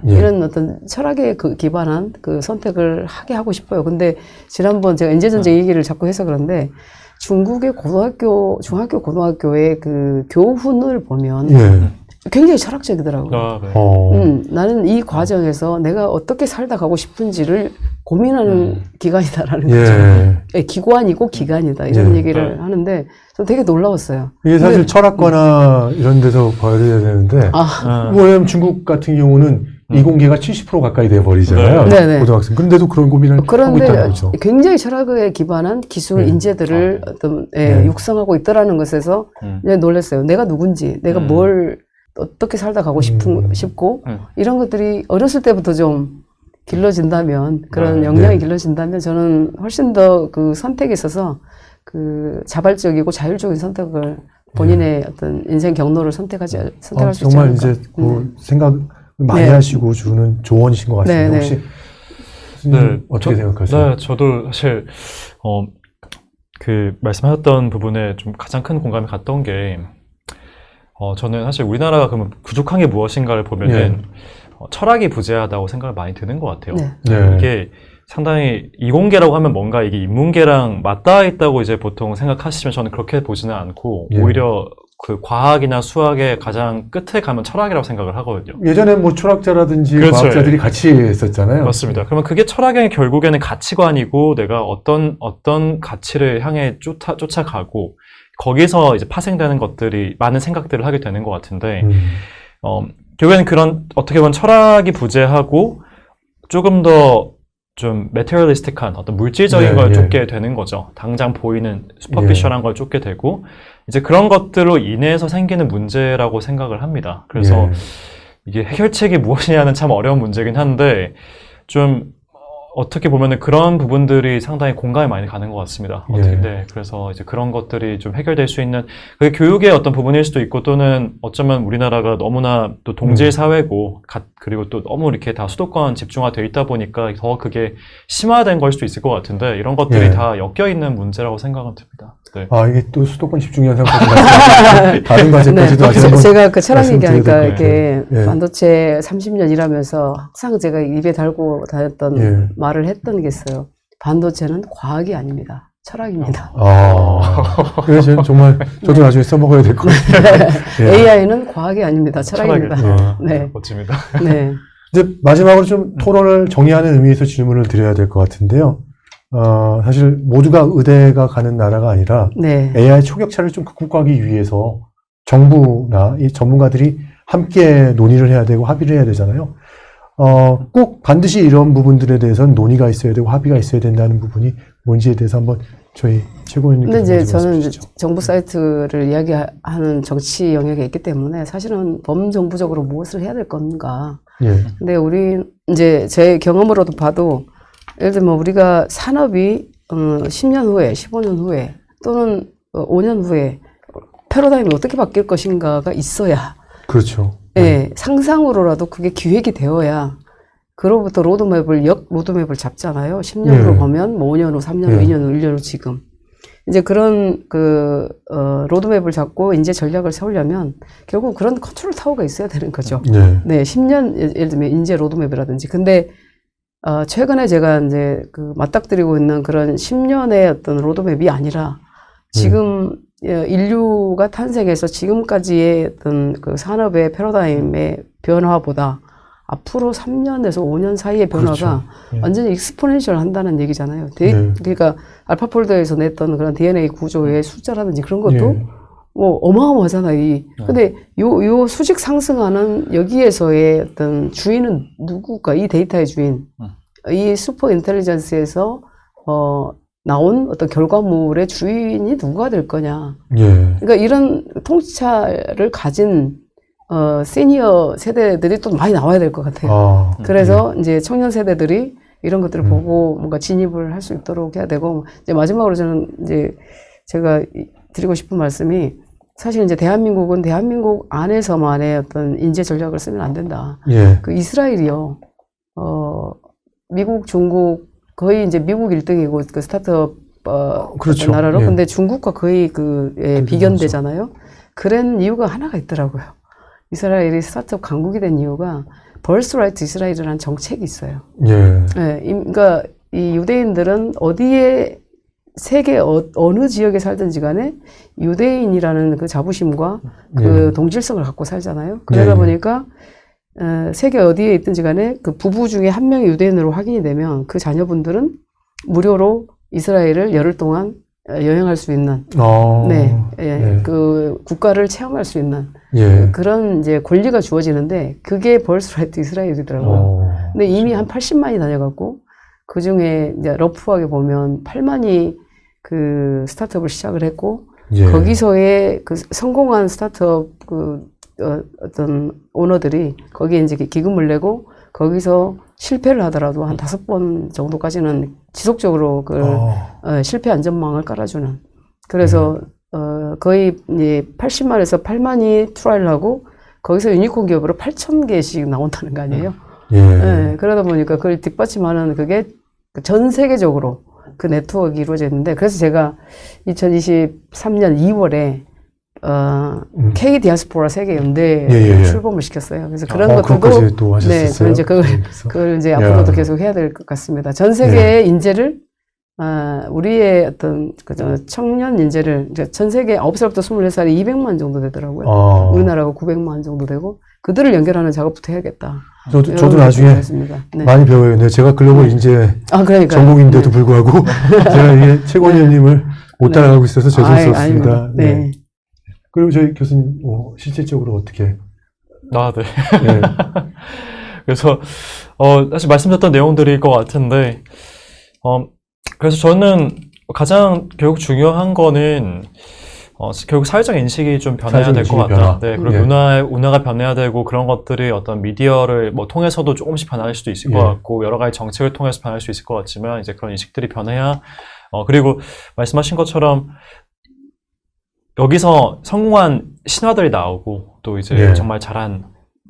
이런 어떤 철학에 기반한 그 선택을 하게 하고 싶어요. 근데 지난번 제가 인재전쟁 얘기를 자꾸 해서 그런데 중국의 중학교, 고등학교의 그 교훈을 보면 굉장히 철학적이더라고요. 네. 나는 이 과정에서 내가 어떻게 살다 가고 싶은지를 고민하는 기간이다라는 거죠. 기관이고 기간이다 이런 얘기를 하는데 좀 되게 놀라웠어요. 이게 사실 철학과나 이런 데서 봐야 되는데 왜냐면 중국 같은 경우는 이공계가 70% 가까이 돼버리잖아요. 네네. 고등학생. 그런데도 그런 고민을 하고 있다는 거죠. 굉장히 철학에 기반한 기술 인재들을 어떤 육성하고 있더라는 것에서 놀랐어요. 내가 누군지, 내가 뭘 어떻게 살다 가고 싶고 이런 것들이 어렸을 때부터 좀 길러진다면 그런 역량이 길러진다면 저는 훨씬 더 그 선택에 있어서 그 자발적이고 자율적인 선택을 본인의 어떤 인생 경로를 선택할 수 있지 않을까. 정말 이제 그 생각 많이 하시고 주는 조언이신 것 같습니다. 혹시 어떻게 생각하세요? 네, 저도 사실 그 말씀하셨던 부분에 좀 가장 큰 공감이 갔던 게 저는 사실 우리나라가 그러면 부족한 게 무엇인가를 보면은 철학이 부재하다고 생각을 많이 드는 것 같아요. 이게 상당히 이공계라고 하면 뭔가 이게 인문계랑 맞닿아 있다고 이제 보통 생각하시면 저는 그렇게 보지는 않고 오히려 그 과학이나 수학의 가장 끝에 가면 철학이라고 생각을 하거든요. 예전에 뭐 철학자라든지 과학자들이 같이 했었잖아요. 맞습니다. 그러면 그게 철학의 결국에는 가치관이고 내가 어떤 가치를 향해 쫓아가고 거기서 이제 파생되는 것들이 많은 생각들을 하게 되는 것 같은데 결국에는 어떻게 보면 철학이 부재하고 조금 더 좀 메테리얼리스틱한 어떤 물질적인 걸 쫓게 되는 거죠. 당장 보이는 슈퍼피셜한 걸 쫓게 되고 이제 그런 것들로 인해서 생기는 문제라고 생각을 합니다. 그래서 이게 해결책이 무엇이냐는 참 어려운 문제긴 한데 좀 어떻게 보면은 그런 부분들이 상당히 공감이 많이 가는 것 같습니다. 그래서 이제 그런 것들이 좀 해결될 수 있는 그게 교육의 어떤 부분일 수도 있고 또는 어쩌면 우리나라가 너무나 또 동질 사회고 그리고 또 너무 이렇게 다 수도권 집중화되어 있다 보니까 더 그게 심화된 걸 수도 있을 것 같은데 이런 것들이 다 엮여 있는 문제라고 생각은 듭니다. 이게 또 수도권 집중 현상까지 다른 과제까지도 제가 그 철학 얘기하니까 이렇게 반도체 30년 일하면서 항상 제가 입에 달고 다녔던 말을 했던 게 있어요. 반도체는 과학이 아닙니다. 철학입니다. 그래서 정말 저도 나중에 써먹어야 될 것 같아요. AI는 과학이 아닙니다. 철학입니다. 멋집니다. 이제 마지막으로 좀 토론을 정리하는 의미에서 질문을 드려야 될 것 같은데요. 사실 모두가 의대가 가는 나라가 아니라 AI 초격차를 좀 극복하기 위해서 정부나 이 전문가들이 함께 논의를 해야 되고 합의를 해야 되잖아요. 꼭 반드시 이런 부분들에 대해서는 논의가 있어야 되고 합의가 있어야 된다는 부분이 뭔지에 대해서 한번 저희 최고위원님께서 근데 이제 저는 이제 정부 사이트를 이야기하는 정치 영역에 있기 때문에 사실은 범정부적으로 무엇을 해야 될 건가. 근데 우리 이제 제 경험으로도 봐도 예를 들면 우리가 산업이 10년 후에, 15년 후에 또는 5년 후에 패러다임이 어떻게 바뀔 것인가가 있어야. 그렇죠. 상상으로라도 그게 기획이 되어야 그로부터 로드맵을 잡잖아요. 10년으로 보면 뭐 5년 후, 3년 후, 2년 후, 1년 후 지금. 이제 그런 로드맵을 잡고 인재 전략을 세우려면 결국 그런 컨트롤 타워가 있어야 되는 거죠. 10년, 예를 들면 인재 로드맵이라든지. 근데 최근에 제가 이제 맞닥뜨리고 있는 그런 10년의 어떤 로드맵이 아니라 지금 인류가 탄생해서 지금까지의 어떤 그 산업의 패러다임의 변화보다 앞으로 3년에서 5년 사이의 변화가 완전히 익스포넨셜 한다는 얘기잖아요. 그러니까 알파폴더에서 냈던 그런 DNA 구조의 숫자라든지 그런 것도 뭐 어마어마하잖아요. 근데 요 수직 상승하는 여기에서의 어떤 주인은 누구가 이 데이터의 주인, 이 슈퍼 인텔리전스에서 나온 어떤 결과물의 주인이 누가 될 거냐. 그러니까 이런 통치차를 가진 시니어 세대들이 또 많이 나와야 될 것 같아요. 그래서 이제 청년 세대들이 이런 것들을 보고 뭔가 진입을 할 수 있도록 해야 되고, 이제 마지막으로 저는 이제 제가 드리고 싶은 말씀이 사실 이제 대한민국은 대한민국 안에서만의 어떤 인재 전략을 쓰면 안 된다. 그 이스라엘이요. 미국, 중국, 거의 이제 미국 1등이고 그 스타트업 그렇죠. 어떤 나라로. 예. 근데 중국과 거의 비견되잖아요. 그런 이유가 하나가 있더라고요. 이스라엘이 스타트업 강국이 된 이유가 벌스라이트 이스라엘이라는 정책이 있어요. 예. 예, 그러니까 이 유대인들은 어디에 세계 어느 지역에 살든지 간에 유대인이라는 그 자부심과 그 동질성을 갖고 살잖아요. 그러다 보니까 세계 어디에 있든지 간에 그 부부 중에 한 명이 유대인으로 확인이 되면 그 자녀분들은 무료로 이스라엘을 열흘 동안 여행할 수 있는, 그 국가를 체험할 수 있는 그런 이제 권리가 주어지는데 그게 벌스라이트 이스라엘이더라고요. 근데 이미 한 80만이 다녀갖고 그 중에 이제 러프하게 보면 8만이 그 스타트업을 시작을 했고 거기서의 그 성공한 스타트업 어떤 오너들이 거기에 이제 기금을 내고 거기서 실패를 하더라도 한 5번 정도까지는 지속적으로 실패 안전망을 깔아주는. 그래서 거의 이제 80만에서 8만이 트라이를 하고 거기서 유니콘 기업으로 8,000개씩 나온다는 거 아니에요? 그러다 보니까 그걸 뒷받침하는 그게 전 세계적으로 그 네트워크가 이루어져 있는데, 그래서 제가 2023년 2월에 K 디아스포라 세계 연대에 출범을 시켰어요. 그래서 그런 것들도 또 하셨었어요? 이제 그걸 이제 앞으로도 계속 해야 될 것 같습니다. 전 세계의 인재를 우리의 어떤 청년 인재를 전 세계 9살부터 24살이 200만 정도 되더라고요. 우리나라가 900만 정도 되고 그들을 연결하는 작업부터 해야겠다. 저도 나중에 많이 배워요. 네, 제가 글로벌 인재 전공인데도 불구하고 제가 이게 최고위원님을 못 따라가고 있어서 죄송스럽습니다. 네. 그리고 저희 교수님 실질적으로 어떻게? 네. 그래서 사실 말씀드렸던 내용들일 것 같은데, 그래서 저는 가장 결국 중요한 거는 결국 사회적 인식이 좀 변해야 될 것 같다. 네, 그리고 문화가 변해야 되고 그런 것들이 어떤 미디어를 통해서도 조금씩 변할 수도 있을 것 같고 여러 가지 정책을 통해서 변할 수 있을 것 같지만 이제 그런 인식들이 변해야 그리고 말씀하신 것처럼 여기서 성공한 신화들이 나오고 또 이제 정말 잘한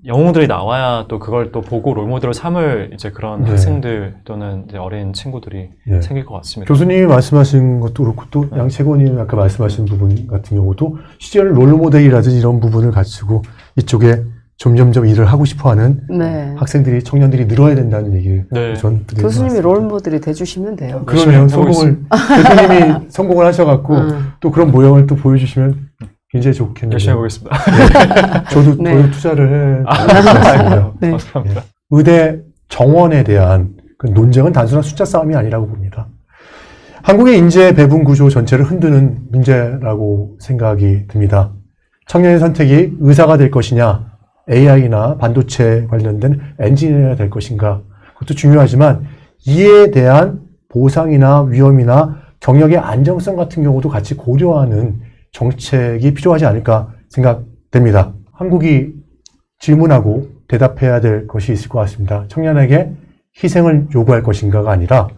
영웅들이 나와야 또 그걸 또 보고 롤모델로 삼을 이제 그런 학생들 또는 이제 어린 친구들이 생길 것 같습니다. 교수님이 말씀하신 것도 그렇고 또 양채권님이 아까 말씀하신 부분 같은 경우도 실제로 롤모델이라든지 이런 부분을 갖추고 이쪽에 점점점 일을 하고 싶어하는 학생들이 청년들이 늘어야 된다는 얘기. 전 교수님이 롤모델이 돼주시면 돼요. 그러네요. 대표님이 성공을 하셔갖고 또 그런 모형을 또 보여주시면 굉장히 좋겠네요. 열심히 해보겠습니다. 저도 더 투자를 해보겠습니다. 감사합니다. 의대 정원에 대한 그 논쟁은 단순한 숫자 싸움이 아니라고 봅니다. 한국의 인재 배분 구조 전체를 흔드는 문제라고 생각이 듭니다. 청년의 선택이 의사가 될 것이냐, AI나 반도체 관련된 엔지니어가 될 것인가, 그것도 중요하지만 이에 대한 보상이나 위험이나 경력의 안정성 같은 경우도 같이 고려하는 정책이 필요하지 않을까 생각됩니다. 한국이 질문하고 대답해야 될 것이 있을 것 같습니다. 청년에게 희생을 요구할 것인가가 아니라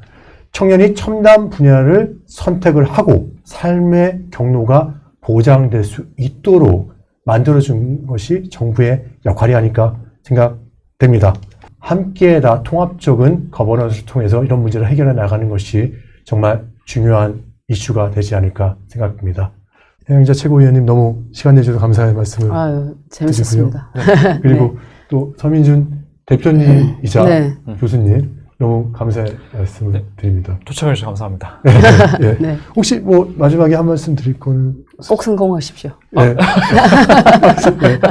청년이 첨단 분야를 선택을 하고 삶의 경로가 보장될 수 있도록 만들어준 것이 정부의 역할이 아닐까 생각됩니다. 함께 다 통합적인 거버넌스를 통해서 이런 문제를 해결해 나가는 것이 정말 중요한 이슈가 되지 않을까 생각됩니다. 해영자 최고위원님 너무 시간 내주셔서 감사의 말씀을 재밌었습니다. 그리고 또 서민준 대표님이자 교수님 너무 감사의 말씀을 드립니다. 초청해 주셔서 감사합니다. 혹시 마지막에 한 말씀 드릴 거는? 꼭 성공하십시오.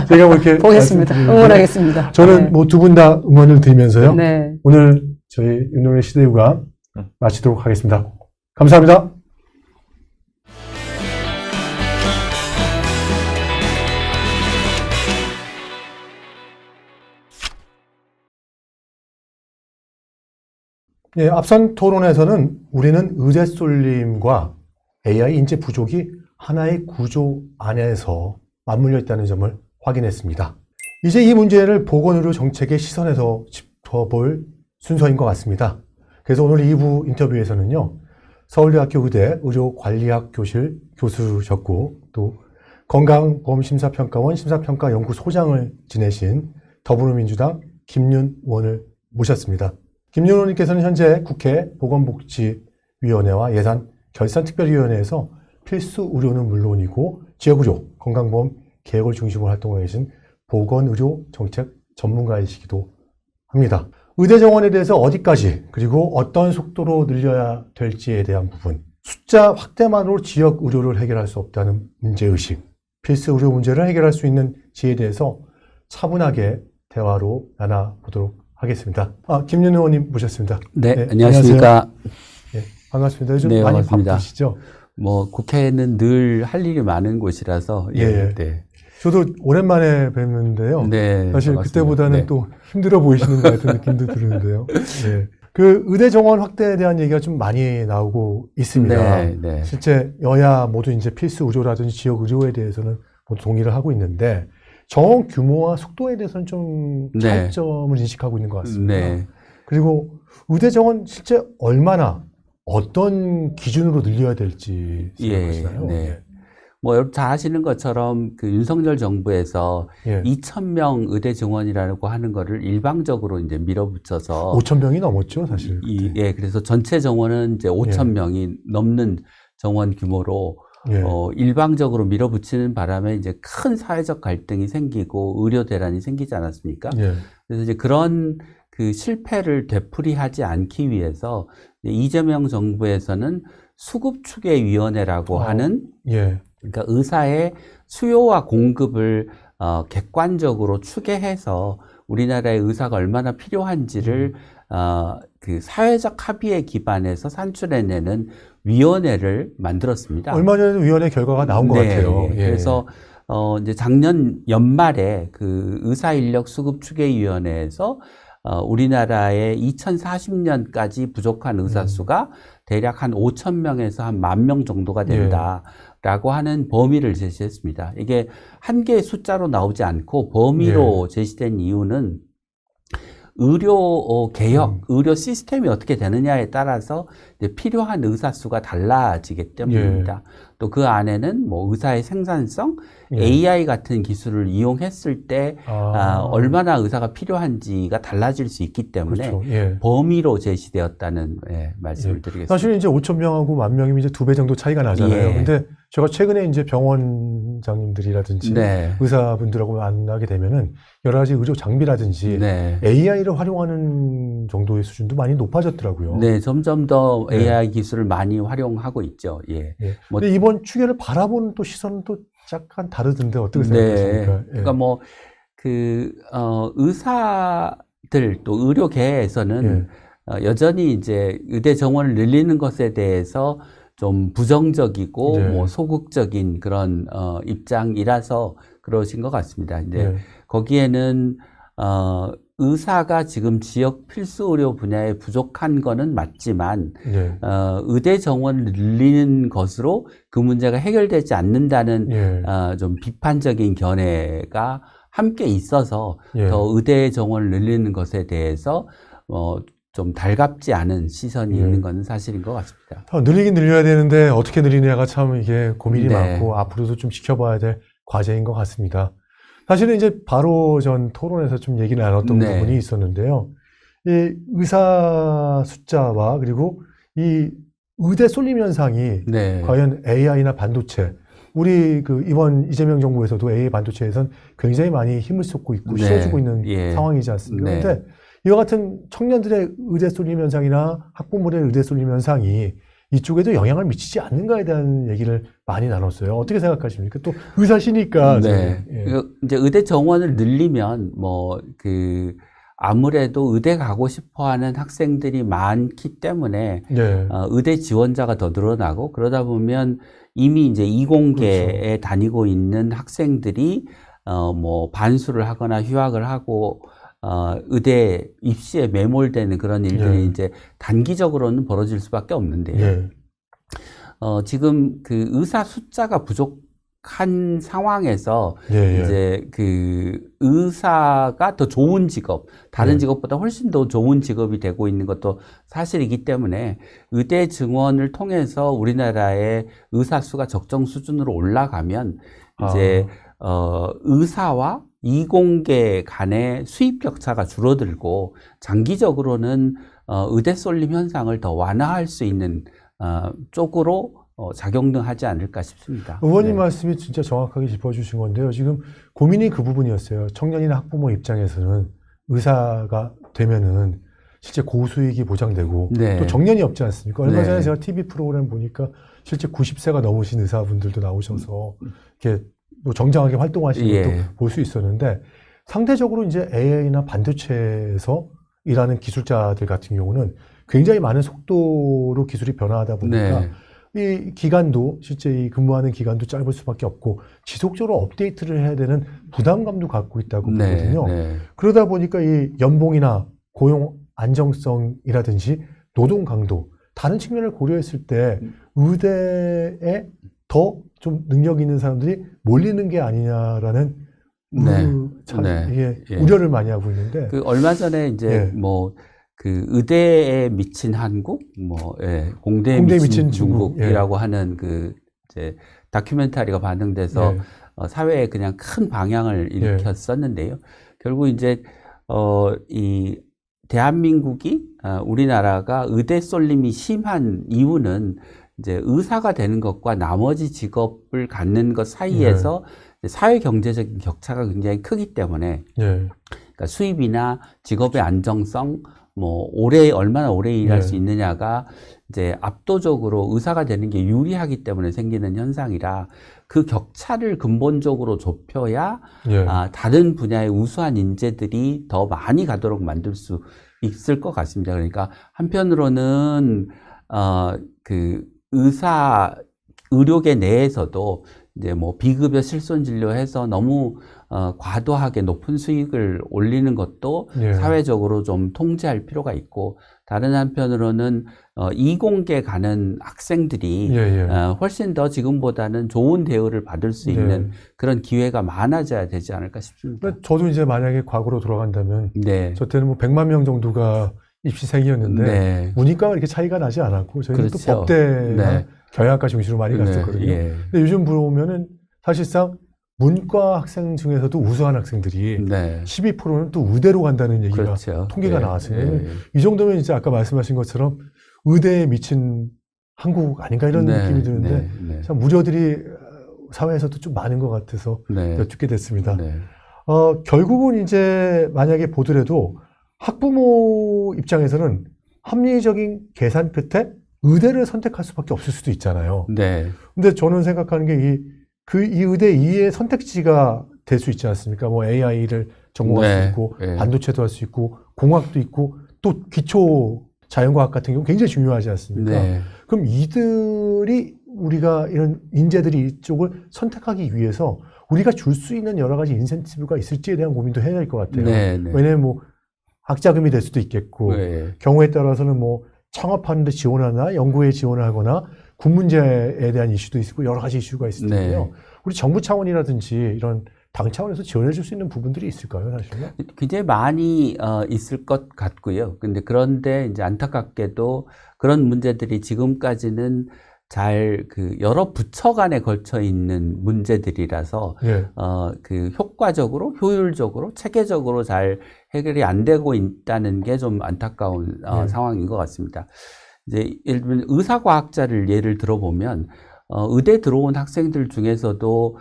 제가 이렇게 보겠습니다. 응원하겠습니다. 저는 두 분 다 응원을 드리면서요. 오늘 저희 윤동열 시대유감 마치도록 하겠습니다. 감사합니다. 앞선 토론에서는 우리는 의대 쏠림과 AI 인재 부족이 하나의 구조 안에서 맞물려 있다는 점을 확인했습니다. 이제 이 문제를 보건의료 정책의 시선에서 짚어볼 순서인 것 같습니다. 그래서 오늘 2부 인터뷰에서는요, 서울대학교 의대 의료관리학 교실 교수셨고 또 건강보험심사평가원 심사평가연구소장을 지내신 더불어민주당 김윤 의원을 모셨습니다. 김윤 의원님께서는 현재 국회 보건복지위원회와 결산특별위원회에서 필수 의료는 물론이고 지역의료, 건강보험 계획을 중심으로 활동하고 계신 보건의료 정책 전문가이시기도 합니다. 의대 정원에 대해서 어디까지 그리고 어떤 속도로 늘려야 될지에 대한 부분, 숫자 확대만으로 지역 의료를 해결할 수 없다는 문제의식, 필수 의료 문제를 해결할 수 있는 지혜에 대해서 차분하게 대화로 나눠보도록 하겠습니다. 김윤 의원님 모셨습니다. 네, 안녕하십니까. 네, 반갑습니다. 요즘 네, 많이 반갑습니다. 바쁘시죠? 뭐 국회는 늘 할 일이 많은 곳이라서 네. 저도 오랜만에 뵙는데요. 네, 사실 반갑습니다. 그때보다는 네. 또 힘들어 보이시는 것 같은 느낌도 드는데요. 네. 그 의대 정원 확대에 대한 얘기가 좀 많이 나오고 있습니다. 네. 실제 여야 모두 이제 필수 의료라든지 지역 의료에 대해서는 모두 동의를 하고 있는데 정원 규모와 속도에 대해서는 좀 차이점을 인식하고 있는 것 같습니다. 네. 그리고 의대 정원 실제 얼마나 어떤 기준으로 늘려야 될지 생각하시나요? 네. 뭐 여러분 잘 아시는 것처럼 그 윤석열 정부에서 2,000명 의대 정원이라고 하는 거를 일방적으로 이제 밀어붙여서 5,000명이 넘었죠, 사실. 그래서 전체 정원은 이제 5,000명이 넘는 정원 규모로 일방적으로 밀어붙이는 바람에 이제 큰 사회적 갈등이 생기고 의료 대란이 생기지 않았습니까? 그래서 이제 그런 그 실패를 되풀이하지 않기 위해서 이재명 정부에서는 수급추계위원회라고 하는 그러니까 의사의 수요와 공급을 객관적으로 추계해서 우리나라의 의사가 얼마나 필요한지를 그 사회적 합의에 기반해서 산출해내는 위원회를 만들었습니다. 얼마 전에도 위원회 결과가 나온 것 같아요. 그래서 이제 작년 연말에 그 의사인력 수급추계위원회에서 우리나라의 2040년까지 부족한 의사 수가 대략 한 5,000명에서 한 10,000명 정도가 된다라고 하는 범위를 제시했습니다. 이게 한 개의 숫자로 나오지 않고 범위로 제시된 이유는 의료 개혁, 의료 시스템이 어떻게 되느냐에 따라서 이제 필요한 의사 수가 달라지기 때문입니다. 또 그 안에는 뭐 의사의 생산성, AI 같은 기술을 이용했을 때 얼마나 의사가 필요한지가 달라질 수 있기 때문에 범위로 제시되었다는 말씀을 드리겠습니다. 사실 이제 5,000명하고 10,000명이면 이제 2배 정도 차이가 나잖아요. 근데 제가 최근에 이제 병원장님들이라든지 의사분들하고 만나게 되면은 여러 가지 의료 장비라든지 AI를 활용하는 정도의 수준도 많이 높아졌더라고요. 네, 점점 더 AI 기술을 많이 활용하고 있죠. 근데 이번 추계를 바라보는 또 시선은 또 약간 다르던데 어떻게 생각하십니까? 그러니까 뭐 그 의사들 또 의료계에서는 여전히 이제 의대 정원을 늘리는 것에 대해서 좀 부정적이고 뭐 소극적인 그런 입장이라서 그러신 것 같습니다. 이제 거기에는 의사가 지금 지역 필수 의료 분야에 부족한 거는 맞지만 의대 정원을 늘리는 것으로 그 문제가 해결되지 않는다는 좀 비판적인 견해가 함께 있어서 더 의대 정원을 늘리는 것에 대해서 좀 달갑지 않은 시선이 있는 건 사실인 것 같습니다. 늘리긴 늘려야 되는데 어떻게 늘리냐가 참 이게 고민이 많고 앞으로도 좀 지켜봐야 될 과제인 것 같습니다. 사실은 이제 바로 전 토론에서 좀 얘기를 나눴던 부분이 있었는데요. 이 의사 숫자와 그리고 이 의대 쏠림 현상이 과연 AI나 반도체, 우리 그 이번 이재명 정부에서도 AI 반도체에선 굉장히 많이 힘을 쏟고 있고 실어주고 있는 상황이지 않습니까? 그런데 이와 같은 청년들의 의대 쏠림 현상이나 학부모들의 의대 쏠림 현상이 이쪽에도 영향을 미치지 않는가에 대한 얘기를 많이 나눴어요. 어떻게 생각하십니까? 또 의사시니까. 이제 의대 정원을 늘리면 아무래도 의대 가고 싶어 하는 학생들이 많기 때문에 의대 지원자가 더 늘어나고 그러다 보면 이미 이제 이공계에 다니고 있는 학생들이 뭐 반수를 하거나 휴학을 하고 의대 입시에 매몰되는 그런 일들이 이제 단기적으로는 벌어질 수밖에 없는데요. 지금 그 의사 숫자가 부족한 상황에서 이제 그 의사가 더 좋은 직업, 다른 직업보다 훨씬 더 좋은 직업이 되고 있는 것도 사실이기 때문에 의대 증원을 통해서 우리나라의 의사 수가 적정 수준으로 올라가면 이제 의사와 이공계 간의 수입 격차가 줄어들고 장기적으로는 의대 쏠림 현상을 더 완화할 수 있는 쪽으로 작용하지 않을까 싶습니다. 의원님 말씀이 진짜 정확하게 짚어주신 건데요. 지금 고민이 그 부분이었어요. 청년이나 학부모 입장에서는 의사가 되면은 실제 고수익이 보장되고 또 정년이 없지 않습니까? 얼마 전에 제가 TV 프로그램 보니까 실제 90세가 넘으신 의사분들도 나오셔서 이렇게 뭐 정정하게 활동하시는 것도 볼 수 있었는데 상대적으로 이제 AI나 반도체에서 일하는 기술자들 같은 경우는 굉장히 많은 속도로 기술이 변화하다 보니까 이 기간도 실제 이 근무하는 기간도 짧을 수밖에 없고 지속적으로 업데이트를 해야 되는 부담감도 갖고 있다고 보거든요. 그러다 보니까 이 연봉이나 고용 안정성이라든지 노동 강도 다른 측면을 고려했을 때 의대에 더 좀 능력 있는 사람들이 몰리는 게 아니냐라는 이게 우려를 많이 하고 있는데 그 얼마 전에 이제 그 의대에 미친 한국, 공대에 미친 중국이라고 하는 그 이제 다큐멘터리가 반영돼서 사회에 그냥 큰 방향을 일으켰었는데요. 결국 이제 이 대한민국이 우리나라가 의대 쏠림이 심한 이유는 이제 의사가 되는 것과 나머지 직업을 갖는 것 사이에서 사회 경제적인 격차가 굉장히 크기 때문에 그러니까 수입이나 직업의 안정성 뭐 얼마나 오래 일할 수 있느냐가 이제 압도적으로 의사가 되는 게 유리하기 때문에 생기는 현상이라 그 격차를 근본적으로 좁혀야 다른 분야의 우수한 인재들이 더 많이 가도록 만들 수 있을 것 같습니다. 그러니까 한편으로는 그 의료계 내에서도 이제 뭐 비급여 실손 진료해서 너무 과도하게 높은 수익을 올리는 것도 사회적으로 좀 통제할 필요가 있고 다른 한편으로는 이공계 가는 학생들이 훨씬 더 지금보다는 좋은 대우를 받을 수 있는 그런 기회가 많아져야 되지 않을까 싶습니다. 저도 이제 만약에 과거로 돌아간다면 저 때는 뭐 100만 명 정도가 입시생이었는데 문이과가 이렇게 차이가 나지 않았고 저희는 또 법대나 경영학과 중심으로 많이 갔었거든요. 근데 요즘 보면은 사실상 문과 학생 중에서도 우수한 학생들이 12%는 또 의대로 간다는 얘기가 통계가 나왔어요. 이 정도면 이제 아까 말씀하신 것처럼 의대에 미친 한국 아닌가 이런 느낌이 드는데 참 우려들이 사회에서도 좀 많은 것 같아서 여쭙게 됐습니다. 결국은 이제 만약에 보더라도 학부모 입장에서는 합리적인 계산 끝에 의대를 선택할 수밖에 없을 수도 있잖아요. 근데 저는 생각하는 게 이 의대 이의 선택지가 될 수 있지 않습니까? 뭐 AI를 전공할 수 있고, 반도체도 할 수 있고, 공학도 있고, 또 기초 자연과학 같은 경우 굉장히 중요하지 않습니까? 그럼 이들이 우리가 이런 인재들이 이쪽을 선택하기 위해서 우리가 줄 수 있는 여러 가지 인센티브가 있을지에 대한 고민도 해야 될 것 같아요. 왜냐면 뭐 학자금이 될 수도 있겠고, 경우에 따라서는 뭐 창업하는 데 지원하나 연구에 지원을 하거나 군 문제에 대한 이슈도 있고 여러 가지 이슈가 있을 텐데요. 우리 정부 차원이라든지 이런 당 차원에서 지원해 줄 수 있는 부분들이 있을까요, 사실은? 굉장히 많이 있을 것 같고요. 그런데 이제 안타깝게도 그런 문제들이 지금까지는 잘 여러 부처 간에 걸쳐 있는 문제들이라서 그 효과적으로, 효율적으로, 체계적으로 잘 해결이 안 되고 있다는 게 좀 안타까운 상황인 것 같습니다. 이제 예를 들면 의사과학자를 예를 들어보면 의대 들어온 학생들 중에서도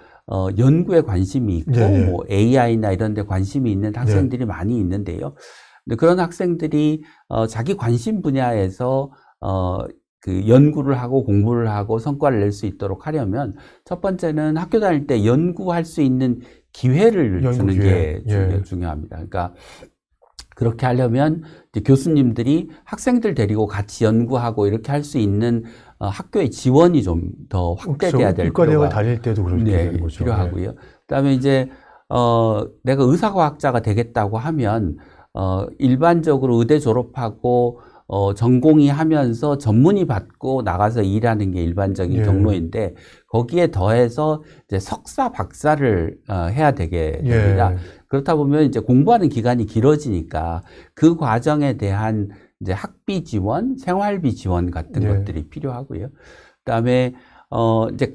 연구에 관심이 있고 뭐 AI나 이런 데 관심이 있는 학생들이 많이 있는데요. 근데 그런 학생들이 자기 관심 분야에서 그 연구를 하고 공부를 하고 성과를 낼 수 있도록 하려면 첫 번째는 학교 다닐 때 연구할 수 있는 기회를 주는 게 중요합니다. 그러니까 그렇게 하려면 이제 교수님들이 학생들 데리고 같이 연구하고 이렇게 할 수 있는 학교의 지원이 좀 더 확대돼야 될 필요가 다닐 때도 그렇게 되는 거죠. 필요하고요. 그다음에 이제 내가 의사과학자가 되겠다고 하면 일반적으로 의대 졸업하고 전공의 하면서 전문의 받고 나가서 일하는 게 일반적인 경로인데 거기에 더해서 이제 석사 박사를 해야 되게 됩니다. 그렇다 보면 이제 공부하는 기간이 길어지니까 그 과정에 대한 이제 학비 지원, 생활비 지원 같은 것들이 필요하고요. 그다음에 이제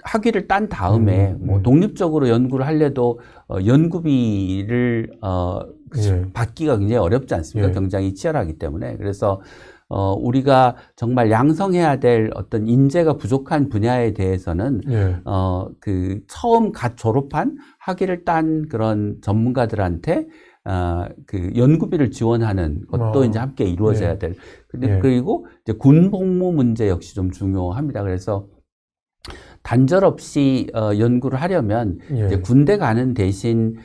학위를 딴 다음에 뭐 독립적으로 연구를 하려도 연구비를 받기가 굉장히 어렵지 않습니까? 경쟁이 치열하기 때문에. 그래서 우리가 정말 양성해야 될 어떤 인재가 부족한 분야에 대해서는 그 처음 갓 졸업한 학위를 딴 그런 전문가들한테 그 연구비를 지원하는 것도 이제 함께 이루어져야 될. 그리고 이제 군 복무 문제 역시 좀 중요합니다. 그래서 단절 없이 연구를 하려면 이제 군대 가는 대신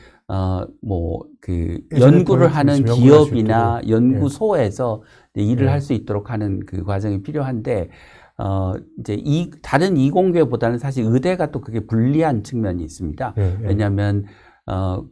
뭐 그 연구를 하는 기업이나 연구소에서 일을 할 수 있도록 하는 그 과정이 필요한데 이제 다른 이공계보다는 사실 의대가 또 그게 불리한 측면이 있습니다. 왜냐하면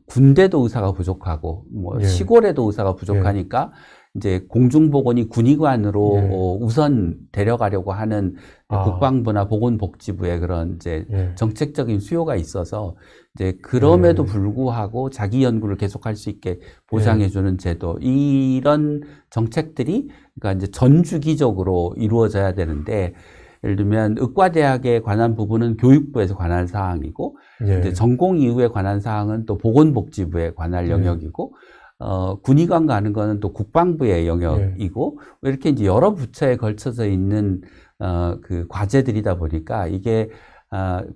군대도 의사가 부족하고 뭐 시골에도 의사가 부족하니까 이제 공중보건이 군의관으로 우선 데려가려고 하는 국방부나 보건복지부의 그런 이제 정책적인 수요가 있어서 이제 그럼에도 불구하고 자기 연구를 계속할 수 있게 보장해주는 제도, 이런 정책들이 그러니까 이제 전주기적으로 이루어져야 되는데, 예를 들면 의과대학에 관한 부분은 교육부에서 관할 사항이고 이제 전공 이후에 관한 사항은 또 보건복지부에 관할 영역이고 군의관 가는 거는 또 국방부의 영역이고 이렇게 이제 여러 부처에 걸쳐져 있는 그 과제들이다 보니까 이게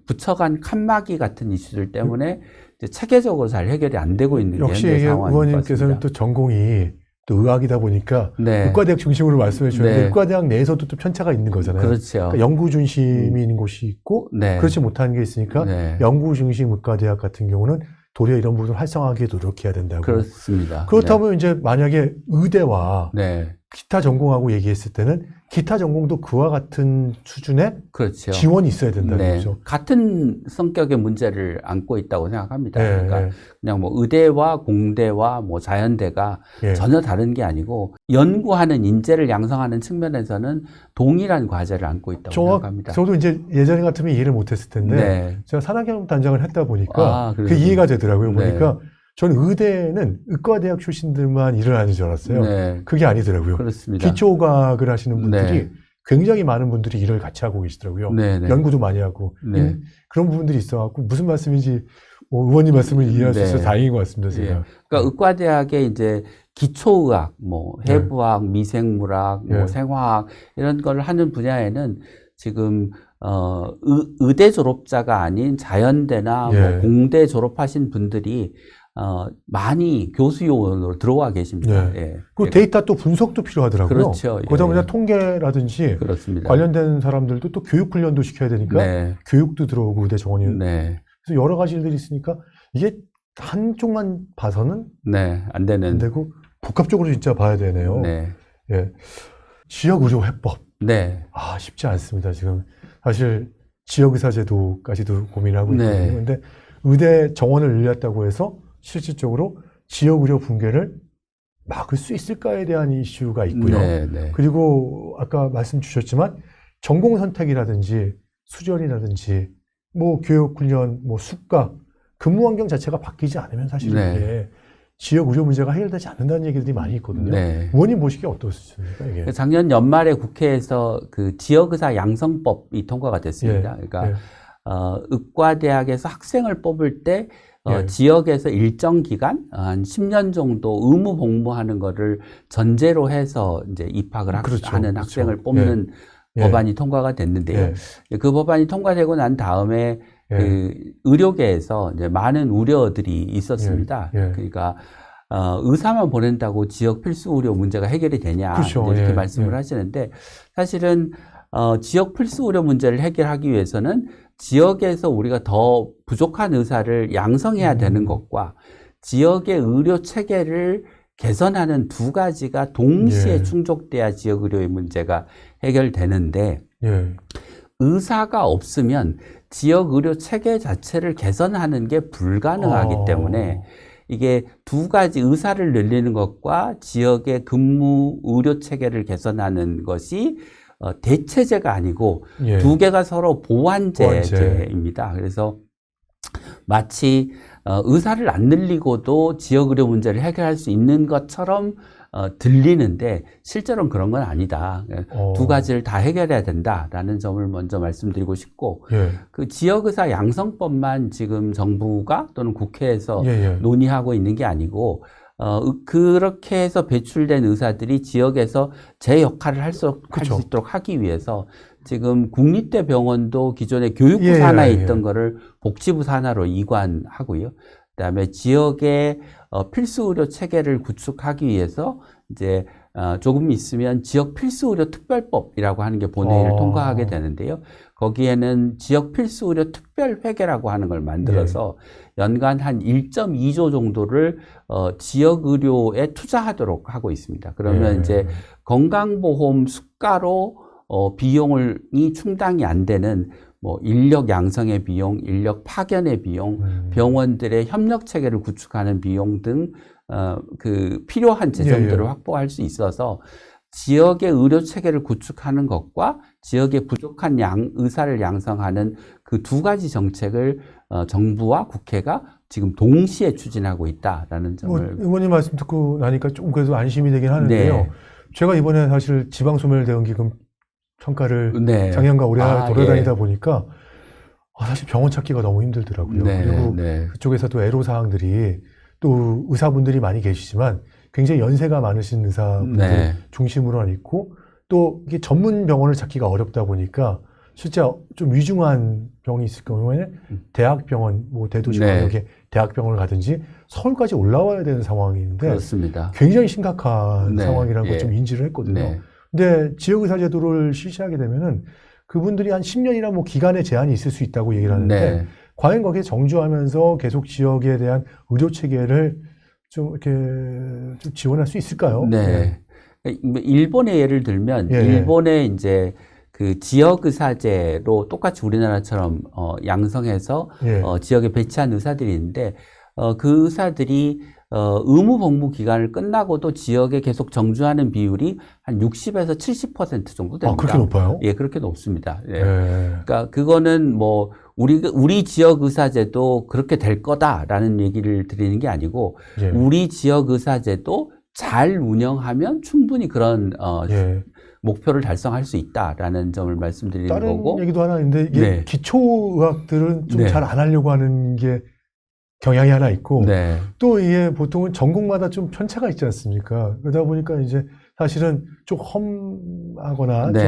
부처 간 칸막이 같은 이슈들 때문에 이제 체계적으로 잘 해결이 안 되고 있는 역시 게 현재 상황인 것 같습니다. 의원님께서는 또 전공이 또 의학이다 보니까 의과대학 중심으로 말씀해 주셨는데 의과대학 내에서도 또 편차가 있는 거잖아요. 그렇죠. 그러니까 연구 중심이 있는 곳이 있고 그렇지 못한 게 있으니까 연구 중심 의과대학 같은 경우는 도리어 이런 부분을 활성화하게 노력해야 된다고. 그렇습니다. 그렇다면 이제 만약에 의대와 기타 전공하고 얘기했을 때는 기타 전공도 그와 같은 수준의 지원이 있어야 된다는 거죠. 같은 성격의 문제를 안고 있다고 생각합니다. 그러니까 그냥 뭐 의대와 공대와 뭐 자연대가 전혀 다른 게 아니고 연구하는 인재를 양성하는 측면에서는 동일한 과제를 안고 있다고 생각합니다. 저도 이제 예전에 같으면 이해를 못했을 텐데 제가 산학경영 단장을 했다 보니까 그 이해가 되더라고요. 보니까 저는 의대는 의과대학 출신들만 일을 하는 줄 알았어요. 그게 아니더라고요. 그렇습니다. 기초과학을 하시는 분들이 굉장히 많은 분들이 일을 같이 하고 계시더라고요. 연구도 많이 하고 그런 부분들이 있어갖고 무슨 말씀인지 의원님 말씀을 이해할 수 있어서 다행인 것 같습니다. 제가. 그러니까 의과대학에 이제 기초의학, 뭐 해부학, 미생물학, 뭐 생화학 이런 걸 하는 분야에는 지금 의대 졸업자가 아닌 자연대나 뭐 공대 졸업하신 분들이 많이 교수 요원으로 들어와 계십니다. 그 데이터 또 분석도 필요하더라고요. 그렇죠. 그러다 보니까 통계라든지 관련된 사람들도 또 교육 훈련도 시켜야 되니까 교육도 들어오고 의대 정원이 그래서 여러 가지 일들이 있으니까 이게 한쪽만 봐서는 안 되고 복합적으로 진짜 봐야 되네요. 지역 의료 해법. 쉽지 않습니다. 지금 사실 지역 의사 제도까지도 고민을 하고 있거든요. 그런데 의대 정원을 늘렸다고 해서 실질적으로 지역 의료 붕괴를 막을 수 있을까에 대한 이슈가 있고요. 그리고 아까 말씀 주셨지만 전공 선택이라든지 수련이라든지 뭐 교육 훈련, 뭐 숙가, 근무 환경 자체가 바뀌지 않으면 사실 이게 지역 의료 문제가 해결되지 않는다는 얘기들이 많이 있거든요. 의원님 보시기에 어떠십니까? 이게? 작년 연말에 국회에서 그 지역의사 양성법이 통과가 됐습니다. 그러니까 의과대학에서 학생을 뽑을 때 지역에서 일정 기간, 한 10년 정도 의무 복무하는 거를 전제로 해서 이제 입학을 하는 학생을 뽑는 법안이 통과가 됐는데요. 그 법안이 통과되고 난 다음에 그 의료계에서 이제 많은 우려들이 있었습니다. 그러니까 의사만 보낸다고 지역 필수 의료 문제가 해결이 되냐 이렇게 말씀을 하시는데 사실은 지역 필수 의료 문제를 해결하기 위해서는 지역에서 우리가 더 부족한 의사를 양성해야 되는 것과 지역의 의료 체계를 개선하는 두 가지가 동시에 충족돼야 지역 의료의 문제가 해결되는데 의사가 없으면 지역 의료 체계 자체를 개선하는 게 불가능하기 때문에 이게 두 가지 의사를 늘리는 것과 지역의 근무 의료 체계를 개선하는 것이 대체제가 아니고 두 개가 서로 보완제입니다. 그래서 마치 의사를 안 늘리고도 지역 의료 문제를 해결할 수 있는 것처럼 들리는데 실제로는 그런 건 아니다. 두 가지를 다 해결해야 된다라는 점을 먼저 말씀드리고 싶고 그 지역의사 양성법만 지금 정부가 또는 국회에서 논의하고 있는 게 아니고 그렇게 해서 배출된 의사들이 지역에서 제 역할을 할 수 있도록 하기 위해서 지금 국립대병원도 기존에 교육부 산하에 있던 거를 복지부 산하로 이관하고요. 그다음에 지역의 필수 의료 체계를 구축하기 위해서 이제 조금 있으면 지역 필수 의료 특별법이라고 하는 게 본회의를 통과하게 되는데요. 거기에는 지역 필수 의료 특별 회계라고 하는 걸 만들어서 연간 한 1.2조 정도를 지역 의료에 투자하도록 하고 있습니다. 그러면 이제 건강보험 수가로 비용이 충당이 안 되는 뭐 인력 양성의 비용, 인력 파견의 비용, 병원들의 협력 체계를 구축하는 비용 등 그 필요한 재정들을 확보할 수 있어서 지역의 의료 체계를 구축하는 것과 지역의 부족한 의사를 양성하는 그 두 가지 정책을 정부와 국회가 지금 동시에 추진하고 있다라는 점을 의원님 말씀 듣고 나니까 좀 그래도 안심이 되긴 하는데요. 제가 이번에 사실 지방소멸대응기금 평가를 작년과 올해 돌아다니다 보니까 사실 병원 찾기가 너무 힘들더라고요. 그리고 그쪽에서도 애로사항들이 또 의사분들이 많이 계시지만 굉장히 연세가 많으신 의사분들 중심으로만 있고 또 이게 전문 병원을 찾기가 어렵다 보니까 실제 좀 위중한 병이 있을 경우에는 대학병원, 뭐 대도시권역에 대학병원을 가든지 서울까지 올라와야 되는 상황인데 그렇습니다. 굉장히 심각한 상황이라는 걸 좀 인지를 했거든요. 근데 지역의사제도를 실시하게 되면은 그분들이 한 10년이나 뭐 기간의 제한이 있을 수 있다고 얘기를 하는데 과연 거기에 정주하면서 계속 지역에 대한 의료 체계를 좀 이렇게 좀 지원할 수 있을까요? 일본의 예를 들면 일본의 이제 그 지역의사제로 똑같이 우리나라처럼 양성해서 지역에 배치한 의사들이 있는데 그 의사들이 의무 복무 기간을 끝나고도 지역에 계속 정주하는 비율이 한 60에서 70% 정도 됩니다. 그렇게 높아요? 예, 그렇게 높습니다. 그러니까 그거는 뭐 우리 지역 의사제도 그렇게 될 거다라는 얘기를 드리는 게 아니고 우리 지역 의사제도 잘 운영하면 충분히 그런 목표를 달성할 수 있다라는 점을 말씀드리는 거고. 다른 얘기도 하나 있는데 이게 기초의학들은 좀 잘 안 하려고 하는 게 경향이 하나 있고 또 이게 보통은 전공마다 좀 편차가 있지 않습니까? 그러다 보니까 이제 사실은 좀 험하거나 좀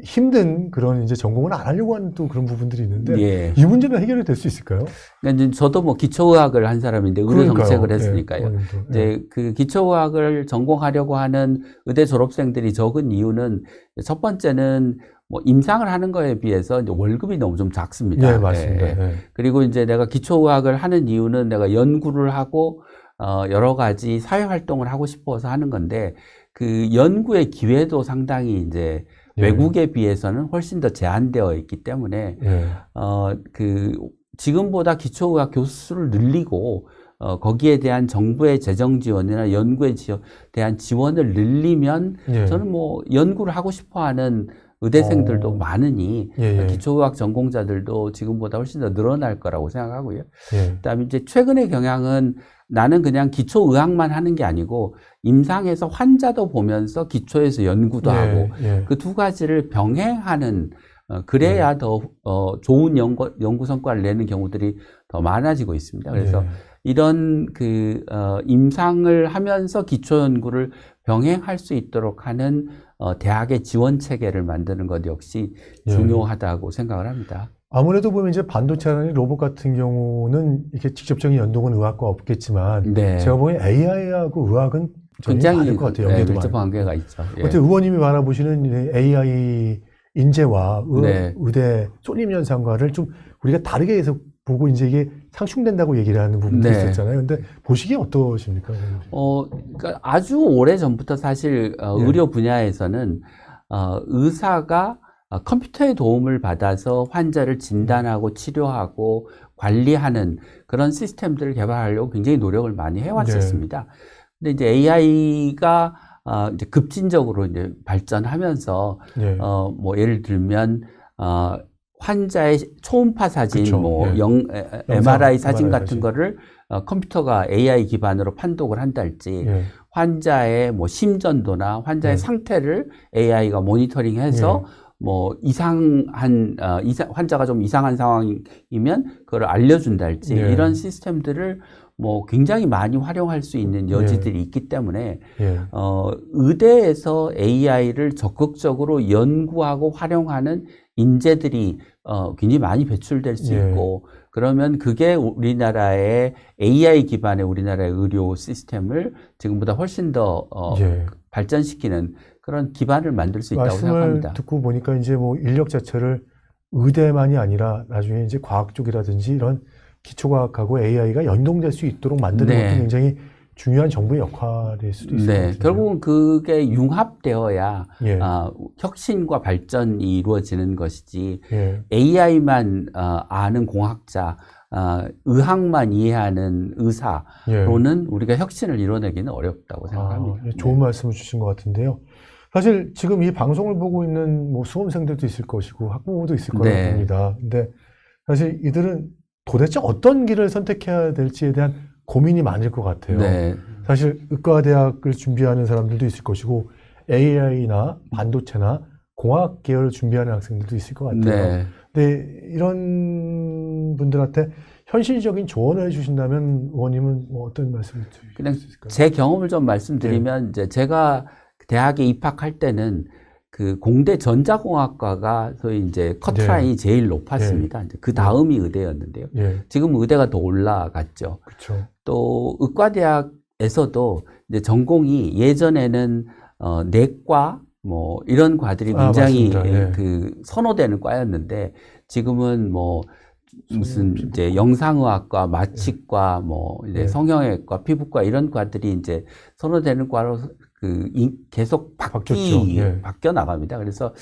힘든 그런 이제 전공을 안 하려고 하는 또 그런 부분들이 있는데 이 문제는 해결이 될 수 있을까요? 그러니까 이제 저도 뭐 기초의학을 한 사람인데 의료 정책을 했으니까요. 이제 그 기초의학을 전공하려고 하는 의대 졸업생들이 적은 이유는 첫 번째는 뭐 임상을 하는 거에 비해서 이제 월급이 너무 좀 작습니다. 맞습니다. 그리고 이제 내가 기초의학을 하는 이유는 내가 연구를 하고 여러 가지 사회 활동을 하고 싶어서 하는 건데 그 연구의 기회도 상당히 이제 외국에 비해서는 훨씬 더 제한되어 있기 때문에 지금보다 기초의학 교수를 늘리고 거기에 대한 정부의 재정 지원이나 연구에 대한 지원을 늘리면 저는 뭐 연구를 하고 싶어하는 의대생들도 많으니 기초의학 전공자들도 지금보다 훨씬 더 늘어날 거라고 생각하고요. 그다음에 이제 최근의 경향은 나는 그냥 기초의학만 하는 게 아니고 임상에서 환자도 보면서 기초에서 연구도 하고 그 두 가지를 병행하는 그래야 더 좋은 연구 성과를 내는 경우들이 더 많아지고 있습니다. 그래서 이런 임상을 하면서 기초 연구를 병행할 수 있도록 하는 대학의 지원 체계를 만드는 것 역시 중요하다고 생각을 합니다. 아무래도 보면 이제 반도체나 로봇 같은 경우는 이렇게 직접적인 연동은 의학과 없겠지만 제가 보기엔 AI하고 의학은 굉장히 다를 것 같아요. 밀접 관계가 있죠. 어떻게 의원님이 바라보시는 AI 인재와 의대 쏠림 현상과를 좀 우리가 다르게 해서 보고 이제 이게 상충된다고 얘기를 하는 부분도 있었잖아요. 근데 보시기에 어떠십니까? 그러니까 아주 오래 전부터 사실 의료 분야에서는 의사가 컴퓨터의 도움을 받아서 환자를 진단하고 치료하고 관리하는 그런 시스템들을 개발하려고 굉장히 노력을 많이 해왔었습니다. 근데 이제 AI가 이제 급진적으로 이제 발전하면서 뭐 예를 들면 환자의 초음파 사진, MRI 사진 같은 거를 컴퓨터가 AI 기반으로 판독을 한달지, 환자의 뭐 심전도나 환자의 상태를 AI가 모니터링해서 뭐 환자가 좀 이상한 상황이면 그걸 알려준달지 이런 시스템들을 뭐 굉장히 많이 활용할 수 있는 여지들이 있기 때문에 의대에서 AI를 적극적으로 연구하고 활용하는 인재들이 굉장히 많이 배출될 수 있고 그러면 그게 우리나라의 AI 기반의 우리나라의 의료 시스템을 지금보다 훨씬 더 발전시키는 그런 기반을 만들 수 있다고 생각합니다. 말씀을 듣고 보니까 이제 뭐 인력 자체를 의대만이 아니라 나중에 이제 과학 쪽이라든지 이런 기초과학하고 AI가 연동될 수 있도록 만드는 것도 굉장히 중요한 정부의 역할일 수도 있을 것 같아요. 결국은 그게 융합되어야 혁신과 발전이 이루어지는 것이지 AI만 아는 공학자, 의학만 이해하는 의사로는 우리가 혁신을 이뤄내기는 어렵다고 생각합니다. 좋은 말씀을 주신 것 같은데요. 사실 지금 이 방송을 보고 있는 뭐 수험생들도 있을 것이고 학부모도 있을 거라고 봅니다. 근데 사실 이들은 도대체 어떤 길을 선택해야 될지에 대한 고민이 많을 것 같아요. 사실 의과대학을 준비하는 사람들도 있을 것이고 AI나 반도체나 공학 계열을 준비하는 학생들도 있을 것 같아요. 근데 이런 분들한테 현실적인 조언을 해주신다면 의원님은 뭐 어떤 말씀을 드리실 수 그냥 있을까요? 제 경험을 좀 말씀드리면 이제 제가 대학에 입학할 때는 그 공대 전자공학과가 소위 이제 커트라인이 제일 높았습니다. 이제 그 다음이 의대였는데요. 지금 의대가 더 올라갔죠. 그렇죠. 또 의과대학에서도 이제 전공이 예전에는 내과 뭐 이런 과들이 굉장히 그 선호되는 과였는데 지금은 뭐 무슨 이제 영상의학과, 마취과, 뭐 이제 성형외과, 피부과 이런 과들이 이제 선호되는 과로 계속 바뀌어 나갑니다. 그래서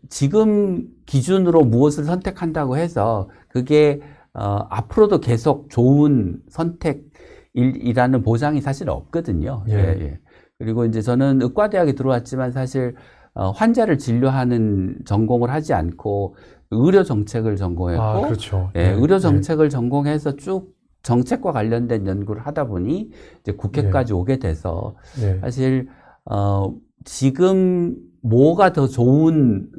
지금 기준으로 무엇을 선택한다고 해서 그게 앞으로도 계속 좋은 선택이라는 보장이 사실 없거든요. 그리고 이제 저는 의과대학에 들어왔지만 사실 환자를 진료하는 전공을 하지 않고 의료 정책을 전공했고, 의료 정책을 전공해서 쭉 정책과 관련된 연구를 하다 보니 이제 국회까지 오게 돼서 사실 지금 뭐가 더 좋은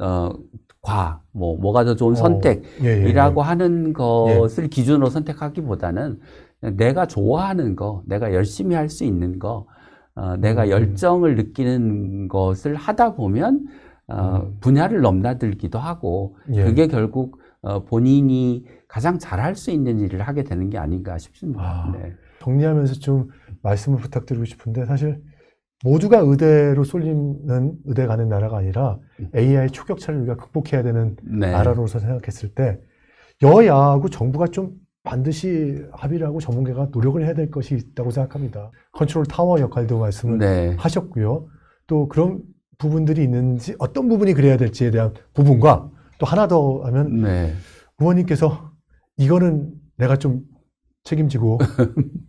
뭐가 더 좋은 선택이라고 하는 것을 기준으로 선택하기보다는 내가 좋아하는 거, 내가 열심히 할 수 있는 거, 내가 열정을 느끼는 것을 하다 보면 분야를 넘나들기도 하고 그게 결국 본인이 가장 잘할 수 있는 일을 하게 되는 게 아닌가 싶습니다. 정리하면서 좀 말씀을 부탁드리고 싶은데 사실 모두가 의대로 쏠리는 의대 가는 나라가 아니라 AI 초격차를 우리가 극복해야 되는 나라로서 생각했을 때 여야하고 정부가 좀 반드시 합의를 하고 전문가가 노력을 해야 될 것이 있다고 생각합니다. 컨트롤 타워 역할도 말씀을 하셨고요. 또 그런 부분들이 있는지 어떤 부분이 그래야 될지에 대한 부분과 또 하나 더 하면 의원님께서 이거는 내가 좀 책임지고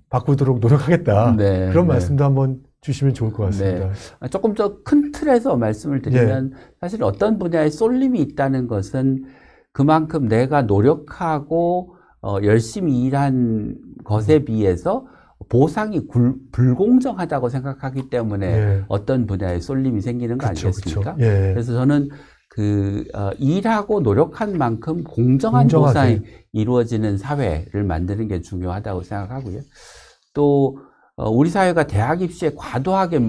바꾸도록 노력하겠다. 그런 말씀도 한번 주시면 좋을 것 같습니다. 조금 더 큰 틀에서 말씀을 드리면 사실 어떤 분야에 쏠림이 있다는 것은 그만큼 내가 노력하고 열심히 일한 것에 비해서 보상이 불공정하다고 생각하기 때문에 어떤 분야에 쏠림이 생기는 거 아니겠습니까? 그래서 저는 일하고 노력한 만큼 공정한 보상이 이루어지는 사회를 만드는 게 중요하다고 생각하고요. 또 우리 사회가 대학 입시에 과도하게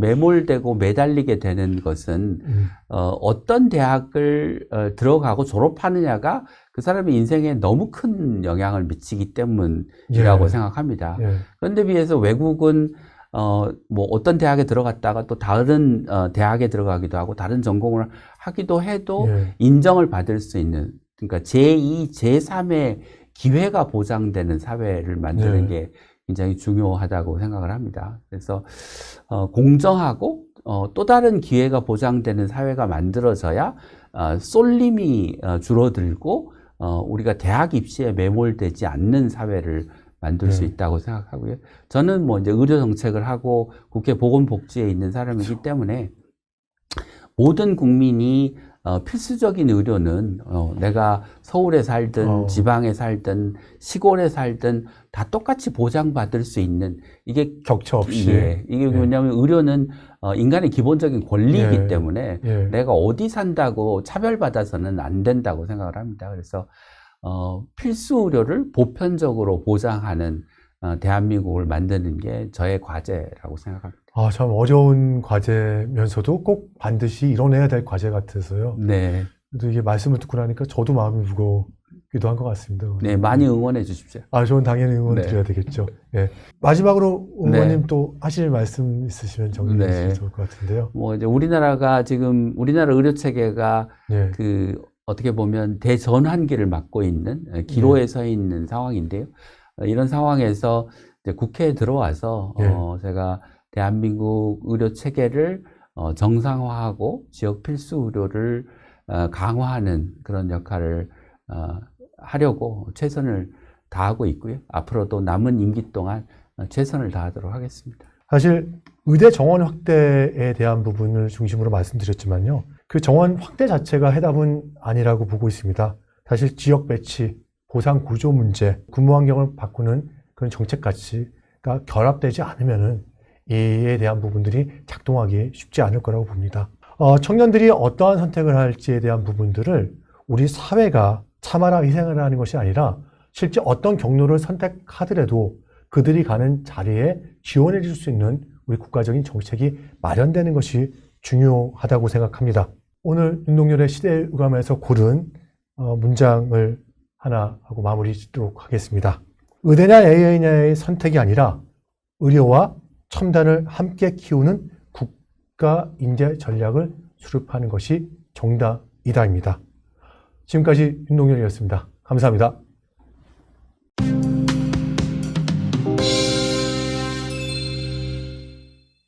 매몰되고 매달리게 되는 것은 어떤 대학을 들어가고 졸업하느냐가 그 사람의 인생에 너무 큰 영향을 미치기 때문이라고 생각합니다. 그런데 비해서 외국은 뭐 어떤 대학에 들어갔다가 또 다른 대학에 들어가기도 하고 다른 전공을 하기도 해도 인정을 받을 수 있는, 그러니까 제2, 제3의 기회가 보장되는 사회를 만드는 게 굉장히 중요하다고 생각을 합니다. 그래서 공정하고 또 다른 기회가 보장되는 사회가 만들어져야 쏠림이 줄어들고 우리가 대학 입시에 매몰되지 않는 사회를 만들 수 있다고 생각하고요. 저는 뭐 이제 의료 정책을 하고 국회 보건복지에 있는 사람이기 때문에 모든 국민이 필수적인 의료는 내가 서울에 살든 지방에 살든 시골에 살든 다 똑같이 보장받을 수 있는, 이게 격차 없이 이게 뭐냐면 의료는 인간의 기본적인 권리이기 때문에 내가 어디 산다고 차별받아서는 안 된다고 생각을 합니다. 그래서 필수 의료를 보편적으로 보장하는 대한민국을 만드는 게 저의 과제라고 생각합니다. 아, 참 어려운 과제면서도 꼭 반드시 이뤄내야 될 과제 같아서요. 네. 또 이게 말씀을 듣고 나니까 저도 마음이 무겁기도 한 것 같습니다. 네, 많이 응원해 주십시오. 아, 저는 당연히 응원드려야 되겠죠. 예. 마지막으로 의원님 또 하실 말씀 있으시면 정리해 주시면 좋을 것 같은데요. 뭐 이제 우리나라가 지금 우리나라 의료 체계가 어떻게 보면 대전환기를 맞고 있는 기로에 서 있는 상황인데요. 이런 상황에서 이제 국회에 들어와서 제가 대한민국 의료 체계를 정상화하고 지역 필수 의료를 강화하는 그런 역할을 하려고 최선을 다하고 있고요. 앞으로도 남은 임기 동안 최선을 다하도록 하겠습니다. 사실 의대 정원 확대에 대한 부분을 중심으로 말씀드렸지만요. 그 정원 확대 자체가 해답은 아니라고 보고 있습니다. 사실 지역 배치, 보상 구조 문제, 근무 환경을 바꾸는 그런 정책 가치가 결합되지 않으면은 이에 대한 부분들이 작동하기 쉽지 않을 거라고 봅니다. 청년들이 어떠한 선택을 할지에 대한 부분들을 우리 사회가 참아라 희생을 하는 것이 아니라 실제 어떤 경로를 선택하더라도 그들이 가는 자리에 지원해 줄 수 있는 우리 국가적인 정책이 마련되는 것이 중요하다고 생각합니다. 오늘 윤동열의 시대의감에서 고른 문장을 하나 하고 마무리 짓도록 하겠습니다. 의대냐 AI냐의 선택이 아니라 의료와 첨단을 함께 키우는 국가 인재 전략을 수립하는 것이 정답이다입니다. 지금까지 윤동열이었습니다. 감사합니다.